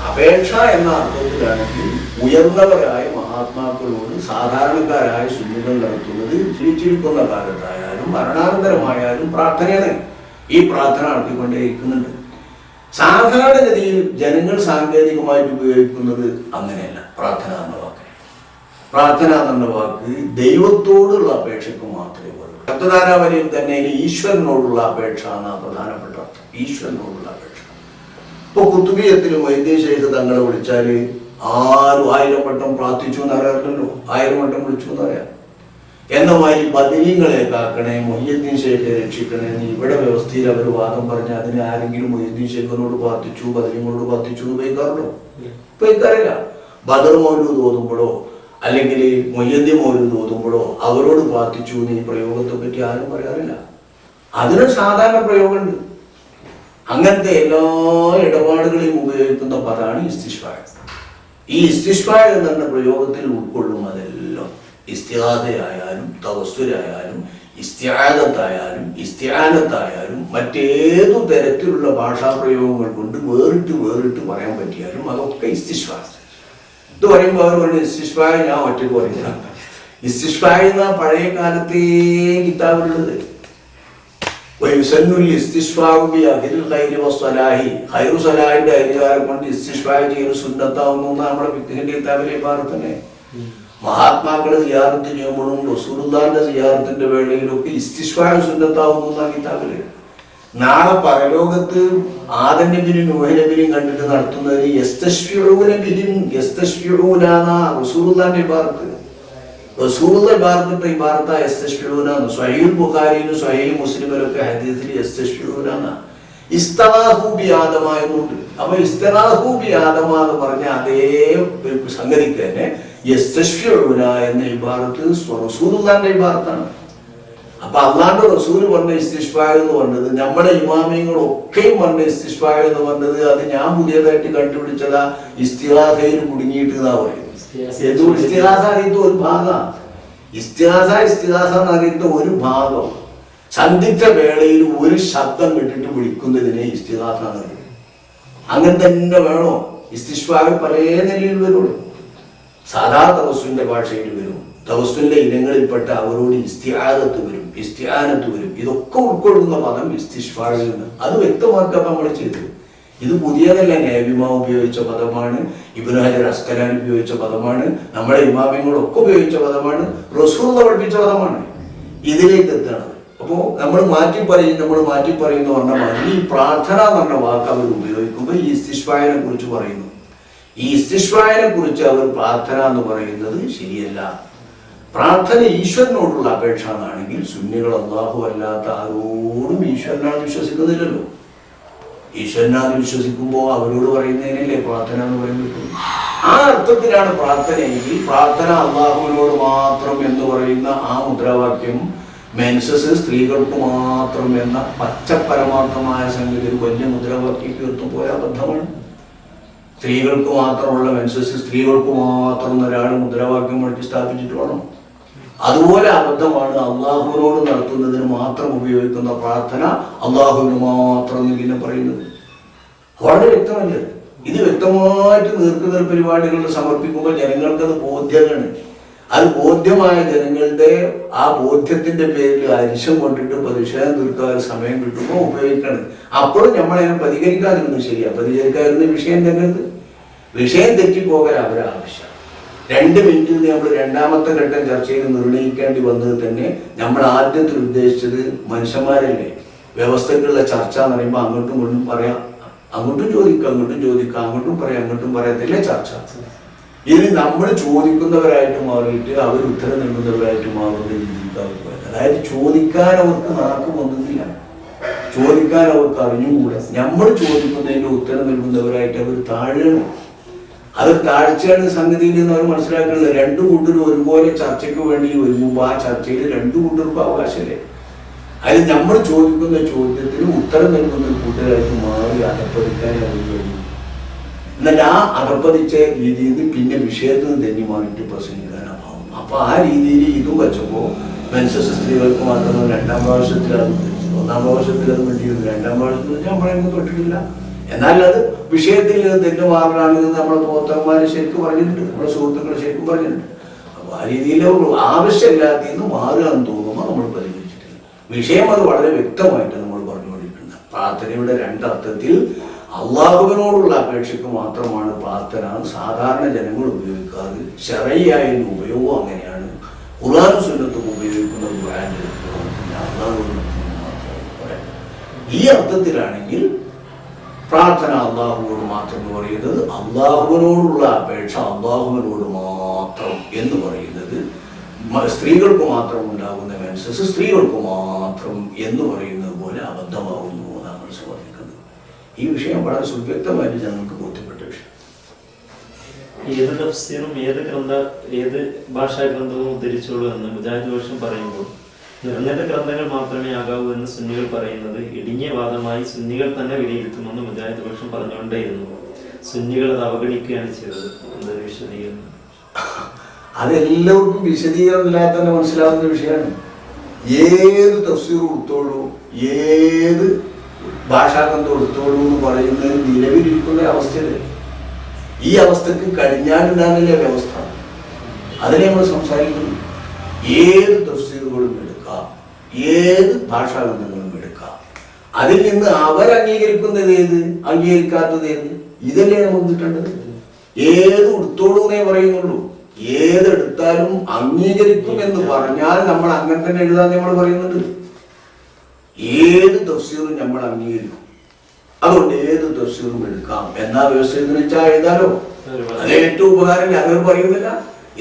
അപേക്ഷ എന്ന അർത്ഥത്തിലാണെങ്കിൽ ഉയർന്നവരായ മഹാത്മാക്കളോട് സാധാരണക്കാരായ സുന്നികൾ നടത്തുന്നത് ജീവിച്ചിരിക്കുന്ന കാലത്തായാലും മരണാനന്തരമായാലും പ്രാർത്ഥനയാണ്. ഈ പ്രാർത്ഥന നടത്തിക്കൊണ്ടേയിരിക്കുന്നുണ്ട്. സാധാരണഗതിയിൽ ജനങ്ങൾ സാങ്കേതികമായിട്ട് ഉപയോഗിക്കുന്നത് അങ്ങനെയല്ല. പ്രാർത്ഥന എന്ന വാക്ക്, പ്രാർത്ഥന എന്ന വാക്ക് ദൈവത്തോടുള്ള അപേക്ഷയ്ക്ക് മാത്രമേ ഉള്ളൂ. ശബ്ദധാരാവലിയിൽ തന്നെ ഈശ്വരനോടുള്ള അപേക്ഷ എന്നാണ് പ്രധാനപ്പെട്ട അർത്ഥം. ഈശ്വരനോടുള്ള അപേക്ഷ. ഇപ്പൊ കുത്തുബിയത്തിലും വൈദ്യശേഖ തങ്ങളെ വിളിച്ചാല് ആരും 1000 വട്ടം പ്രാർത്ഥിച്ചു എന്നറിയാറില്ലല്ലോ. 1000 വട്ടം വിളിച്ചു എന്നറിയാം. എന്ന മാതിരി ബദരീങ്ങളെ കാക്കണേ, മൊയ്യദ്ദീൻ ഷേഖെ രക്ഷിക്കണേ എന്ന് ഇവിടെ വ്യവസ്ഥയിൽ അവർ വാദം പറഞ്ഞ് അതിന് ആരെങ്കിലും മൊയ്യദ്ദീൻ ഷേഖിനോട് പ്രാർത്ഥിച്ചു, ബദരീങ്ങളോട് പ്രാർത്ഥിച്ചു എന്ന് ഉപയോഗിക്കാറുണ്ടോ? ഉപയോഗിക്കാറില്ല. ബദർ മൗലൂദ് ഓതുമ്പോഴോ അല്ലെങ്കിൽ മൊയ്യദ്ദീൻ മൗലൂദ് ഓതുമ്പോഴോ അവരോട് പ്രാർത്ഥിച്ചു എന്ന് ഈ പ്രയോഗത്തെ പറ്റി ആരും പറയാറില്ല. അതിനൊരു സാധാരണ പ്രയോഗമുണ്ട്. അങ്ങനത്തെ എല്ലാ ഇടപാടുകളെയും ഉപയോഗിക്കുന്ന പദമാണ് ഇസ്തിശ്ഫാഅ്. ഈ ഇസ്തിശ്ഫാഅ് എന്ന പ്രയോഗത്തിൽ ഉൾക്കൊള്ളും അതെല്ലാം. ഇസ്തിഗാസയായാലും തവസ്സുലായാലും ഇസ്തിആനത്തായാലും മറ്റേതു തരത്തിലുള്ള ഭാഷാപ്രയോഗങ്ങൾ കൊണ്ട് വേറിട്ട് പറയാൻ പറ്റിയാലും അതൊക്കെ ഇസ്തിശ്വാ. ഇത് പറയുമ്പോൾ അവർ പറഞ്ഞു ഇസ്തിശ്വായ ഞാൻ ഒറ്റയ്ക്ക് പറയുന്ന ഇസ്തിശ്വായ എന്ന പഴയ കാലത്തെ കിതാബുള്ളത്. സലാഹിന്റെ അധികാരം കൊണ്ട് ഇസ്തിശ്വായ ചെയ്ത് സുന്നത്താവുന്നു നമ്മുടെ ഫിഖ്ഹിന്റെ കിതാബിലെ ഇബാറത്തന്നെ. മഹാത്മാക്കളെ സിയാറത്ത് ചെയ്യുമ്പോഴും റസൂലുള്ളാഹിന്റെ സിയാറത്തിന്റെ വേളയിലൊക്കെ ഇസ്തിശ്വായ സുന്നത്താവുന്നു എന്നാണ് കിതാബില്. നാളെ പരലോകത്ത് ആദം നബിയും നൂഹ് നബിയും കണ്ടിട്ട് നടത്തുന്നത് റസൂലുള്ളാഹിന്റെ ഇബാറത്ത്. റസൂലുള്ള ഇബാറത്തിന്റെ ഇബാറത്ത യസ്തശ്ഫിഊനാണ്. സ്വഹീഹുൽ ബുഖാരിയിലും സ്വഹീഹ് മുസ്ലിമിലൊക്കെ ഹദീസിൽ യസ്തശ്ഫിഊനാണ്. ഇസ്തഗാസു ബി ആദമ എന്നുണ്ട്. അപ്പൊ ഇസ്തഗാസു ബി ആദമ എന്ന് പറഞ്ഞ അതേ സംഗതിക്ക് തന്നെ യസ്തശ്ഫിഊന എന്ന ഇബാറത്ത് റസൂലുള്ളാഹിന്റെ ഇബാറത്താണ്. അപ്പൊ അള്ളാന്റെ റസൂല് പറഞ്ഞ ഇസ്തിശ്ഫാ എന്ന് പറഞ്ഞത് നമ്മുടെ ഇമാമിയങ്ങളൊക്കെയും പറഞ്ഞ ഇസ്തിശ്ഫാ എന്ന് പറഞ്ഞത് അത് ഞാൻ പുതിയതായിട്ട് കണ്ടുപിടിച്ചതാ. ഇസ്തിഗാസയിൽ കുടുങ്ങിയിട്ട് എന്നാ പറയുന്നത്. ഇസ്തിഗാസ അറിയുന്ന ഒരു ഭാഗം, ഇസ്തിഗാസ എന്ന് അറിയുന്ന ഒരു ഭാഗം സന്ധിച്ച വേളയിൽ ഒരു ശബ്ദം കേട്ടിട്ട് വിളിക്കുന്നതിനെ ഇസ്തിഗാസ എന്ന് പറയുന്നത്. അങ്ങനെ തന്നെ വേണോ? ഇസ്തിശ്ഫാവ് പല നിലയിൽ വരുള്ളൂ. സാധാ തവസ്സുവിന്റെ ഭാഷയിൽ വരും, തവസ്സുവിന്റെ ഇനങ്ങളിൽപ്പെട്ട അവരോട് ഇസ്തിആനത്ത് വരും. ഇതൊക്കെ ഉൾക്കൊള്ളുന്ന പദം ഇസ്തിശ്ഫാവ് എന്ന്. അത് വ്യക്തമാക്കാൻ നമ്മൾ ചെയ്തത്. ഇത് പുതിയതല്ല. നബിമാ ഉപയോഗിച്ച പദമാണ്, ഇബ്നു ഹജർ അസ്കലാനി ഉപയോഗിച്ച പദമാണ്, നമ്മുടെ ഇമാമിങ്ങളൊക്കെ ഉപയോഗിച്ച പദമാണ്, റസൂലുള്ളാഹി പഠിപ്പിച്ച പദമാണ്. ഇതിലേക്ക് എത്തണം. അപ്പോൾ നമ്മൾ മാറ്റി പറയുന്ന പറഞ്ഞാൽ ഈ പ്രാർത്ഥന എന്ന് പറഞ്ഞ വാക്ക് അവർ ഉപയോഗിക്കുമ്പോൾ ഈ ഇസ്തിശ്ഫായെ കുറിച്ച് പറയുന്നു. ഈ ഇസ്തിശ്ഫായെ കുറിച്ച് അവർ പ്രാർത്ഥന എന്ന് പറയുന്നത് ശരിയല്ല. പ്രാർത്ഥന ഈശ്വരനോടുള്ള അപേക്ഷ എന്നാണെങ്കിൽ സുന്നികൾ അല്ലാഹു അല്ലാത്ത ആരോടും ഈശ്വരനാണ് വിശ്വസിക്കുന്നില്ലല്ലോ. ഈശ്വരനാണ് വിശ്വസിക്കുമ്പോൾ അവരോട് പറയുന്നതിനല്ലേ പ്രാർത്ഥന എന്ന് പറയുന്നത്. ആ അർത്ഥത്തിലാണ് പ്രാർത്ഥന എങ്കിൽ പ്രാർത്ഥന അല്ലാഹുവിനോട് മാത്രം എന്ന് പറയുന്ന ആ മുദ്രാവാക്യം മെൻസസ് സ്ത്രീകൾക്ക് മാത്രം എന്ന പച്ചപരമാർത്ഥമായ സംഗതി വലിയ മുദ്രാവാക്യം തീർത്തും പോയ അബദ്ധമാണ്. സ്ത്രീകൾക്ക് മാത്രമുള്ള മെൻസസ്, സ്ത്രീകൾക്ക് മാത്രം ഒരാൾ മുദ്രാവാക്യം മാറ്റി സ്ഥാപിച്ചിട്ട് വേണം. അതുപോലെ അബദ്ധമാണ് അള്ളാഹുവിനോട് നടത്തുന്നതിന് മാത്രം ഉപയോഗിക്കുന്ന പ്രാർത്ഥന അള്ളാഹുവിന് മാത്രം എന്നിങ്ങനെ പറയുന്നത്. വളരെ വ്യക്തമല്ലേ? ഇത് വ്യക്തമായിട്ട് നീർക്കുന്ന പരിപാടികളിൽ സമർപ്പിക്കുമ്പോൾ ജനങ്ങൾക്കത് ബോധ്യമാണ്. അത് ബോധ്യമായ ജനങ്ങളുടെ ആ ബോധ്യത്തിന്റെ പേരിൽ അരിശം കൊണ്ടിട്ട് പ്രതിഷേധം തീർക്കാൻ സമയം കിട്ടുമ്പോൾ ഉപയോഗിക്കണം. അപ്പോഴും നമ്മളതിനെ പ്രതികരിക്കാതിരുന്നു ശരിയാ. പ്രതികരിക്കാതിരുന്ന വിഷയം തെറ്റിപ്പോകാൻ അവരെ ആവശ്യം. 2 മിനിറ്റിൽ നമ്മൾ രണ്ടാമത്തെ ഘട്ടം ചർച്ചയിൽ നിർണയിക്കേണ്ടി വന്നത് തന്നെ നമ്മൾ ആദ്യത്തിൽ ഉദ്ദേശിച്ചത് മനുഷ്യന്മാരല്ലേ. വ്യവസ്ഥക്കുള്ള ചർച്ച എന്ന് പറയുമ്പോൾ അങ്ങോട്ടും ഇങ്ങോട്ടും പറയാം, അങ്ങോട്ടും ചോദിക്കാം, അങ്ങോട്ടും പറയാം, അങ്ങോട്ടും പറയാത്തില്ലേ ചർച്ച. ഇനി നമ്മൾ ചോദിക്കുന്നവരായിട്ട് മാറിയിട്ട് അവർ ഉത്തരം നൽകുന്നവരായിട്ട് മാറുന്ന രീതിക്കാർ. അതായത് ചോദിക്കാൻ അവർക്ക് നാക്ക് പൊന്നുന്നില്ല, ചോദിക്കാൻ അവർക്ക് അറിഞ്ഞുകൂടാ. നമ്മൾ ചോദിക്കുന്നതിന്റെ ഉത്തരം നൽകുന്നവരായിട്ട് അവർ താഴെയാണ്. അത് താഴ്ചയാണ് സംഗതിയിൽ നിന്ന് അവർ മനസ്സിലാക്കുന്നത്. 2 കൂട്ടരും ഒരുപോലെ ചർച്ചയ്ക്ക് വേണ്ടി ഒരുങ്ങുമ്പോൾ ആ ചർച്ചയിൽ 2 കൂട്ടർക്കും അവകാശമല്ലേ. അതിൽ നമ്മൾ ചോദിക്കുന്ന ചോദ്യത്തിന് ഉത്തരം നൽകുന്ന കൂട്ടരായിട്ട് മാറി അകപ്പതിക്കാൻ അവർ കഴിയും. എന്നാൽ ആ അകപ്പതിച്ച രീതിയിൽ പിന്നെ വിഷയത്തിൽ നിന്ന് തന്നെ മാറിയിട്ട് പ്രസംഗിക്കാനാവും. അപ്പൊ ആ രീതിയിൽ ഇതും വെച്ചപ്പോൾ മെൻസസ് സ്ത്രീകൾക്ക് മാത്രമേ 2ാം പ്രാവശ്യത്തിൽ അത് ധരിച്ചു, 1ാം പ്രാവശ്യത്തിൽ അത് വേണ്ടിയിരുന്നു, 2ാം പ്രാവശ്യത്തിൽ ഞാൻ പറയുന്നത് തൊട്ടിട്ടില്ല. എന്നാൽ അത് വിഷയത്തിൽ തെറ്റ് മാറാണെന്ന് നമ്മളെ പോത്തന്മാര് ശരിക്കും പറഞ്ഞിട്ടുണ്ട്, നമ്മുടെ സുഹൃത്തുക്കൾ ശരിക്കും പറഞ്ഞിട്ടുണ്ട്. അപ്പൊ ആ രീതിയിലുള്ള ആവശ്യമില്ലാത്തന്ന് മാറുകയെന്ന് തോന്നുമ്പോൾ നമ്മൾ പരിഹരിച്ചിട്ടില്ല. വിഷയം അത് വളരെ വ്യക്തമായിട്ട് നമ്മൾ പറഞ്ഞുകൊണ്ടിരിക്കുന്നത്. പ്രാർത്ഥനയുടെ 2 അർത്ഥത്തിൽ അള്ളാഹുവിനോടുള്ള അപേക്ഷയ്ക്ക് മാത്രമാണ് പ്രാർത്ഥന സാധാരണ ജനങ്ങൾ ഉപയോഗിക്കാറ്. ശറഈയായ ഉപയോഗം അങ്ങനെയാണ്. ഖുർആനും സുന്നത്തും ഉപയോഗിക്കുന്ന ഈ അർത്ഥത്തിലാണെങ്കിൽ പ്രാർത്ഥന അള്ളാഹുവിനോട് മാത്രം എന്ന് പറയുന്നത്, അള്ളാഹുവിനോടുള്ള അപേക്ഷ അള്ളാഹുവിനോട് മാത്രം എന്ന് പറയുന്നത്, സ്ത്രീകൾക്ക് മാത്രം ഉണ്ടാകുന്ന മെൻസസ് സ്ത്രീകൾക്ക് മാത്രം എന്ന് പറയുന്നത് പോലെ അബദ്ധമാകുന്നു എന്നാണ് മനസ്സിലാക്കുന്നത്. ഈ വിഷയം വളരെ സുവ്യക്തമായിട്ട് ഞങ്ങൾക്ക് ബോധ്യപ്പെട്ട വിഷയം. ഏത് തഫ്സീറും ഏത് ഭാഷാ ഗ്രന്ഥവും ഉദ്ധരിച്ചോളൂ എന്ന് മുജാഹിദ് വർഷം പറയുമ്പോൾ നിർണീത ഗ്രന്ഥങ്ങൾ മാത്രമേ ആകാവൂ എന്ന് സുന്നികൾ പറയുന്നത് ഇടുങ്ങിയ വാദമായി സുന്നികൾ തന്നെ വിലയിരുത്തുമെന്ന് മുജാഹിദ് പക്ഷം പറഞ്ഞുകൊണ്ടേയിരുന്നു. സുന്നികൾ അത് അവഗണിക്കുകയാണ് ചെയ്തത്. എന്തൊരു വിശദീകരണം? അതെല്ലാവർക്കും വിശദീകരണം ഇല്ലാതെ തന്നെ മനസ്സിലാവുന്ന വിഷയമാണ്. ഏത് തഫ്സീർ എടുത്തോളൂ, ഏത് ഭാഷാഗന്ധം എടുത്തോളൂ എന്ന് പറയുന്നത് നിലവിലിരിക്കുന്ന അവസ്ഥയല്ലേ. ഈ അവസ്ഥക്ക് കഴിഞ്ഞാലുണ്ടാകുന്നില്ല വ്യവസ്ഥ. അതിനെ നമ്മൾ സംസാരിക്കുന്നു. ഏത് തഫ്സീറുകളും എടുക്കാം, ഏത് ഭാഷാഗന്ധങ്ങളും എടുക്കാം. അതിൽ നിന്ന് അവരംഗീകരിക്കുന്നത് ഏത്, അംഗീകരിക്കാത്തത് ഏത്, ഇതല്ലേ നമുക്ക് കിട്ടേണ്ടത്. ഏത് എടുത്തോളൂ എന്നേ പറയുന്നുള്ളൂ. ഏതെടുത്താലും അംഗീകരിക്കും എന്ന് പറഞ്ഞാൽ നമ്മൾ അങ്ങനെ തന്നെ എഴുതാൻ നമ്മൾ പറയുന്നുണ്ട്. ഏത് തഫ്സീറും നമ്മൾ അംഗീകരിക്കും. അതുകൊണ്ട് ഏത് തഫ്സീറും എടുക്കാം എന്നാ വ്യവസ്ഥ എന്ന് വെച്ചാൽ എഴുതാലോ. അത് ഏറ്റവും ഉപകാരം. ഞങ്ങൾ പറയുന്നില്ല,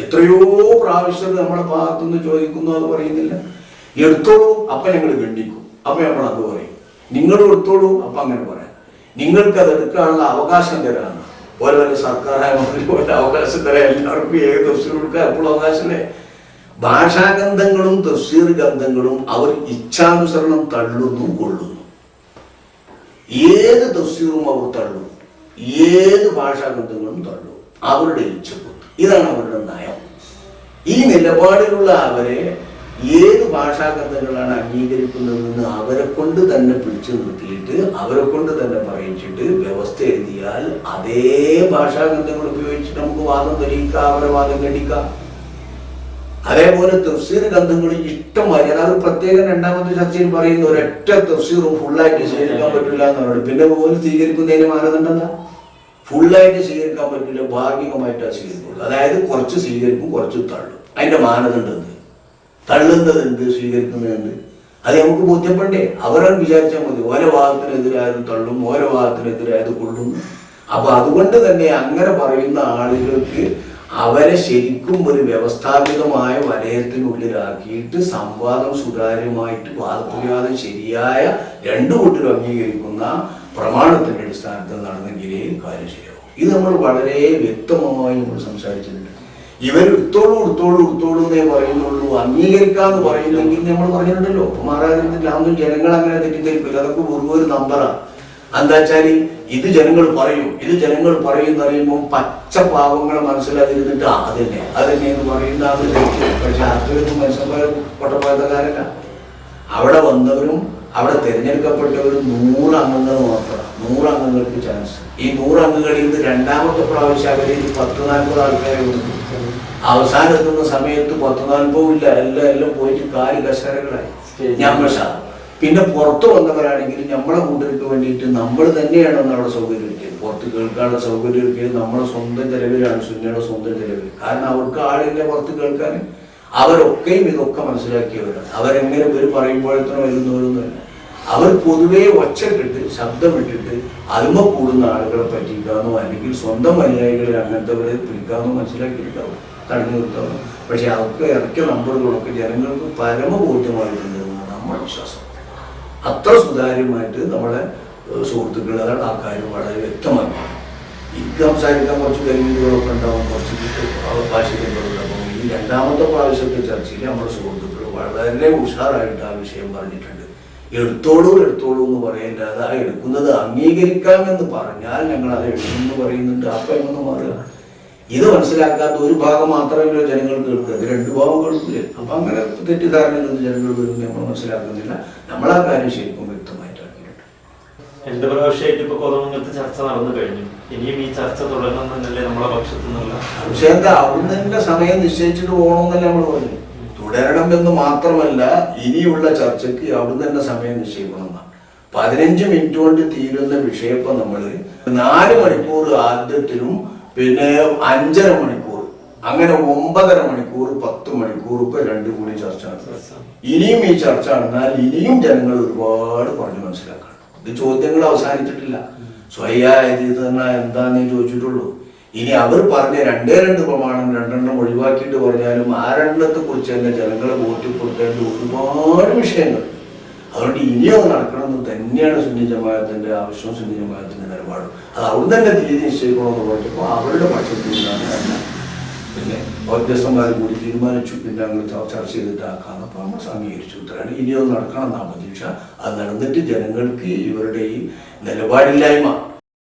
എത്രയോ പ്രാവശ്യം നമ്മുടെ ഭാഗത്തുനിന്ന് ചോദിക്കുന്നു, അത് പറയുന്നില്ല. എടുത്തോളൂ അപ്പൊ ഞങ്ങൾ ഗണ്ണിക്കും, അപ്പൊ നമ്മൾ അത് പറയും. നിങ്ങൾ എടുത്തോളൂ അപ്പൊ അങ്ങനെ പറയാം. നിങ്ങൾക്ക് അത് എടുക്കാനുള്ള അവകാശം തരാണ്. ഓരോ സർക്കാരായ അവകാശം തരാം. എല്ലാവർക്കും ഏത് തഫ്സീർ എടുക്കാൻ എപ്പോഴും അവകാശമല്ലേ. ഭാഷാഗന്ധങ്ങളും തഫ്സീർ ഗന്ധങ്ങളും അവർ ഇച്ഛാനുസരണം തള്ളുന്നു, കൊള്ളുന്നു. ഏത് തഫ്സീറും അവർ തള്ളും, ഏത് ഭാഷാഗന്ധങ്ങളും തള്ളും, അവരുടെ ഇച്ഛക്കും. ഇതാണ് അവരുടെ നയം. ഈ നിലപാടിലുള്ള അവരെ ഏത് ഭാഷാഗന്ധങ്ങളാണ് അംഗീകരിക്കുന്നതെന്ന് അവരെ കൊണ്ട് തന്നെ പിടിച്ചു നിർത്തിയിട്ട് അവരെ കൊണ്ട് തന്നെ പറയിച്ചിട്ട് വ്യവസ്ഥ എഴുതിയാൽ അതേ ഭാഷാഗന്ധങ്ങൾ ഉപയോഗിച്ചിട്ട് നമുക്ക് വാദം തെളിയിക്കാം, അവരെ വാദം ഖണ്ഡിക്കാം. അതേപോലെ തഫ്സീർ ഗന്ധങ്ങൾ ഇഷ്ടമായി. അത് പ്രത്യേകം രണ്ടാമത്തെ ചർച്ചയിൽ പറയുന്ന ഒരൊറ്റ തഫ്സീറും ഫുള്ളായിട്ട് സ്വീകരിക്കാൻ പറ്റില്ല എന്നാണ്. പിന്നെ പോലും സ്വീകരിക്കുന്നതിന് മാനദണ്ഡമല്ല. ഫുള്ളായിട്ട് സ്വീകരിക്കാൻ പറ്റില്ല, ഭാഗികമായിട്ടാണ് സ്വീകരിക്കുള്ളൂ. അതായത് കുറച്ച് സ്വീകരിക്കും, കുറച്ച് തള്ളും. അതിന്റെ മാനദണ്ഡം തള്ളുന്നതുണ്ട്, സ്വീകരിക്കുന്നതുണ്ട്. അത് നമുക്ക് ബോധ്യപ്പെടണ്ടേ. അവരാണ് വിചാരിച്ചാൽ മതി. ഓരോ ഭാഗത്തിനെതിരായത് തള്ളും, ഓരോ ഭാഗത്തിനെതിരായത് കൊള്ളും. അപ്പൊ അതുകൊണ്ട് തന്നെ അങ്ങനെ പറയുന്ന ആളുകൾക്ക് അവരെ ശരിക്കും ഒരു വ്യവസ്ഥാപിതമായ വലയത്തിനുള്ളിലാക്കിയിട്ട് സംവാദം സുതാര്യമായിട്ട് വാദപ്രതിവാദം ശരിയായ രണ്ടു കൂട്ടരും അംഗീകരിക്കുന്ന പ്രമാണത്തിന്റെ അടിസ്ഥാനത്തിൽ നടന്നെങ്കിലേ കാര്യം ശരിയാവും. ഇത് നമ്മൾ വളരെ വ്യക്തമായി നമ്മൾ സംസാരിച്ചിട്ടുണ്ട്. ഇവർ എടുത്തോളൂ എന്നേ പറയുന്നുള്ളൂ, അംഗീകരിക്കാന്ന് പറയുന്നെങ്കിൽ നമ്മൾ പറഞ്ഞിട്ടുണ്ടല്ലോ. മഹാരാജാവിന്റെ അതൊന്നും ജനങ്ങൾ അങ്ങനെ തെറ്റിദ്ധരിക്കില്ല. അതൊക്കെ വെറും ഒരു നമ്പറാണ്. എന്താ വെച്ചാൽ ഇത് ജനങ്ങൾ പറയും എന്ന് പറയുമ്പോൾ പച്ച പാവങ്ങളെ മനസ്സിലാതിരുന്നിട്ട് അതന്നെ എന്ന് പറയുന്ന അത് തെറ്റ്. പക്ഷെ അത്രയൊന്നും മനുഷ്യന്മാരും കൊട്ടപ്പായത്തക്കാരല്ല. അവിടെ വന്നവരും അവിടെ തിരഞ്ഞെടുക്കപ്പെട്ടവരും 100 അംഗങ്ങൾ മാത്രമാണ്. 100 അംഗങ്ങൾക്ക് ചാൻസ്. ഈ 100 അംഗങ്ങളിൽ നിന്ന് രണ്ടാമത്തെ പ്രാവശ്യം അവരിൽ 10-40 ആൾക്കാരെ വന്നു. അവസാനെത്തുന്ന സമയത്ത് 10-40 ഇല്ല, എല്ലാം പോയിട്ട് കാല് കസേരകളായി. ഞമ്മശ പിന്നെ പുറത്തു വന്നവരാണെങ്കിൽ നമ്മളെ കൂട്ടർക്ക് വേണ്ടിയിട്ട് നമ്മൾ തന്നെയാണ് അവിടെ സൗകര്യം ഒരുക്കിയത്. പുറത്ത് കേൾക്കാനുള്ള സൗകര്യം ഒരുക്കിയത് നമ്മുടെ സ്വന്തം ചെലവിലാണ്, സുന്നിയുടെ സ്വന്തം ചെലവിൽ. കാരണം അവർക്ക് ആളില്ല പുറത്ത് കേൾക്കാൻ. അവരൊക്കെയും ഇതൊക്കെ മനസ്സിലാക്കിയവരാണ്. അവരെങ്ങനെ ഇവർ പറയുമ്പോഴത്തേനും വരുന്നവരൊന്നുമല്ല. അവർ പൊതുവെ ഒച്ചക്കിട്ട് ശബ്ദമിട്ടിട്ട് അതുമ കൂടുന്ന ആളുകളെ പറ്റിക്കാന്നോ അല്ലെങ്കിൽ സ്വന്തം അനുയായികളെ അങ്ങനത്തെവരെ പിടിക്കാന്നോ മനസ്സിലാക്കിയിട്ടുണ്ടാവും, തടഞ്ഞു നിർത്താവും. പക്ഷെ അവർക്ക് ഇറക്കിയ നമ്പറുകളൊക്കെ ജനങ്ങൾക്ക് പരമബോധ്യമായിട്ടുണ്ടെന്നാണ് നമ്മുടെ വിശ്വാസം. അത്ര സുതാര്യമായിട്ട് നമ്മളെ സുഹൃത്തുക്കൾ അതാണ് ആ കാര്യം വളരെ വ്യക്തമാക്കി. എനിക്ക് സംസാരിക്കാൻ കുറച്ച് കരിമീനുകളൊക്കെ ഉണ്ടാവും, കുറച്ച് ഭാഷകളുണ്ടാവും. ഈ രണ്ടാമത്തെ പ്രാവശ്യത്തെ ചർച്ചയിൽ നമ്മുടെ സുഹൃത്തുക്കൾ വളരെ ഉഷാറായിട്ട് ആ വിഷയം പറഞ്ഞിട്ടുണ്ട്. എടുത്തോളൂ എന്ന് പറയല്ലാതെ ആ എടുക്കുന്നത് അംഗീകരിക്കാമെന്ന് പറഞ്ഞാൽ ഞങ്ങൾ അത് എടുക്കുമെന്ന് പറയുന്നുണ്ട്. അപ്പം എങ്ങനെ മാറുക? ഇത് മനസ്സിലാക്കാത്ത ഒരു ഭാഗം മാത്രമല്ലോ ജനങ്ങൾ കേൾക്കുക, അത് 2 ഭാഗം കേൾക്കില്ലേ. അപ്പം അങ്ങനെ തെറ്റിദ്ധാരണയിലൊന്നും ജനങ്ങൾ വരുന്നത് നമ്മൾ മനസ്സിലാക്കുന്നില്ല. നമ്മളാ കാര്യം ശരിക്കും വ്യക്തമായിട്ടാക്കിയിട്ടുണ്ട്. 2 പ്രാവശ്യമായിട്ട് ഇപ്പൊ കോതമംഗലത്ത് ചർച്ച നടന്നു കഴിഞ്ഞു. ഇനിയും ഈ ചർച്ച തുടരണമെന്നല്ലേ നമ്മളെ പക്ഷത്തു നിന്നുള്ള പക്ഷേ എന്താ അവിടുന്ന് സമയം നിശ്ചയിച്ചിട്ട് പോകണമെന്നല്ലേ നമ്മൾ പറഞ്ഞു. തുടരണം എന്ന് മാത്രമല്ല, ഇനിയുള്ള ചർച്ചയ്ക്ക് അവിടുന്ന് തന്നെ സമയം നിശ്ചയിക്കണമെന്നാണ്. 15 മിനിറ്റ് കൊണ്ട് തീരുന്ന വിഷയം ഇപ്പം നമ്മൾ 4 മണിക്കൂർ ആദ്യത്തിലും പിന്നെ 5.5 മണിക്കൂർ അങ്ങനെ 9.5 മണിക്കൂർ 10 മണിക്കൂർ ഇപ്പൊ 2 കൂടി ചർച്ച നടത്തുക. ഇനിയും ഈ ചർച്ച നടന്നാൽ ഇനിയും ജനങ്ങൾ ഒരുപാട് പറഞ്ഞു മനസ്സിലാക്കണം. ഇത് ചോദ്യങ്ങൾ അവസാനിച്ചിട്ടില്ല. സ്വയായത് തന്നെ എന്താന്നേ ചോദിച്ചിട്ടുള്ളൂ. ഇനി അവർ പറഞ്ഞ 2 പ്രമാണം 2 ഒഴിവാക്കിയിട്ട് പറഞ്ഞാലും ആ 2 കുറിച്ച് തന്നെ ജനങ്ങളെ ബോധ്യപ്പെടുത്തേണ്ട ഒരുപാട് വിഷയങ്ങൾ. അതുകൊണ്ട് ഇനിയും നടക്കണമെന്ന് തന്നെയാണ് സുന്നി ജമാഅത്തിന്റെ ആവശ്യവും സുന്നി ജമാഅത്തിന്റെ നിലപാടും. അത് അവിടെ തന്നെ തീയതി നിശ്ചയിക്കണമെന്ന് പറഞ്ഞപ്പോൾ അവരുടെ പക്ഷത്തിൽ നിന്നാണ് അല്ല പിന്നെ വ്യത്യസ്തന്മാർ കൂടി തീരുമാനിച്ചു. പിന്നെ ഞങ്ങൾ ചർച്ച ചെയ്തിട്ടാക്കാന്ന് അപ്പോൾ നമ്മൾ അംഗീകരിച്ചു. ഇത്രയാണ് ഇനിയൊന്നും നടക്കണം എന്നാണ് പ്രതീക്ഷ. അത് നടന്നിട്ട് ജനങ്ങൾക്ക് ഇവരുടെ ഈ നിലപാടില്ലായ്മ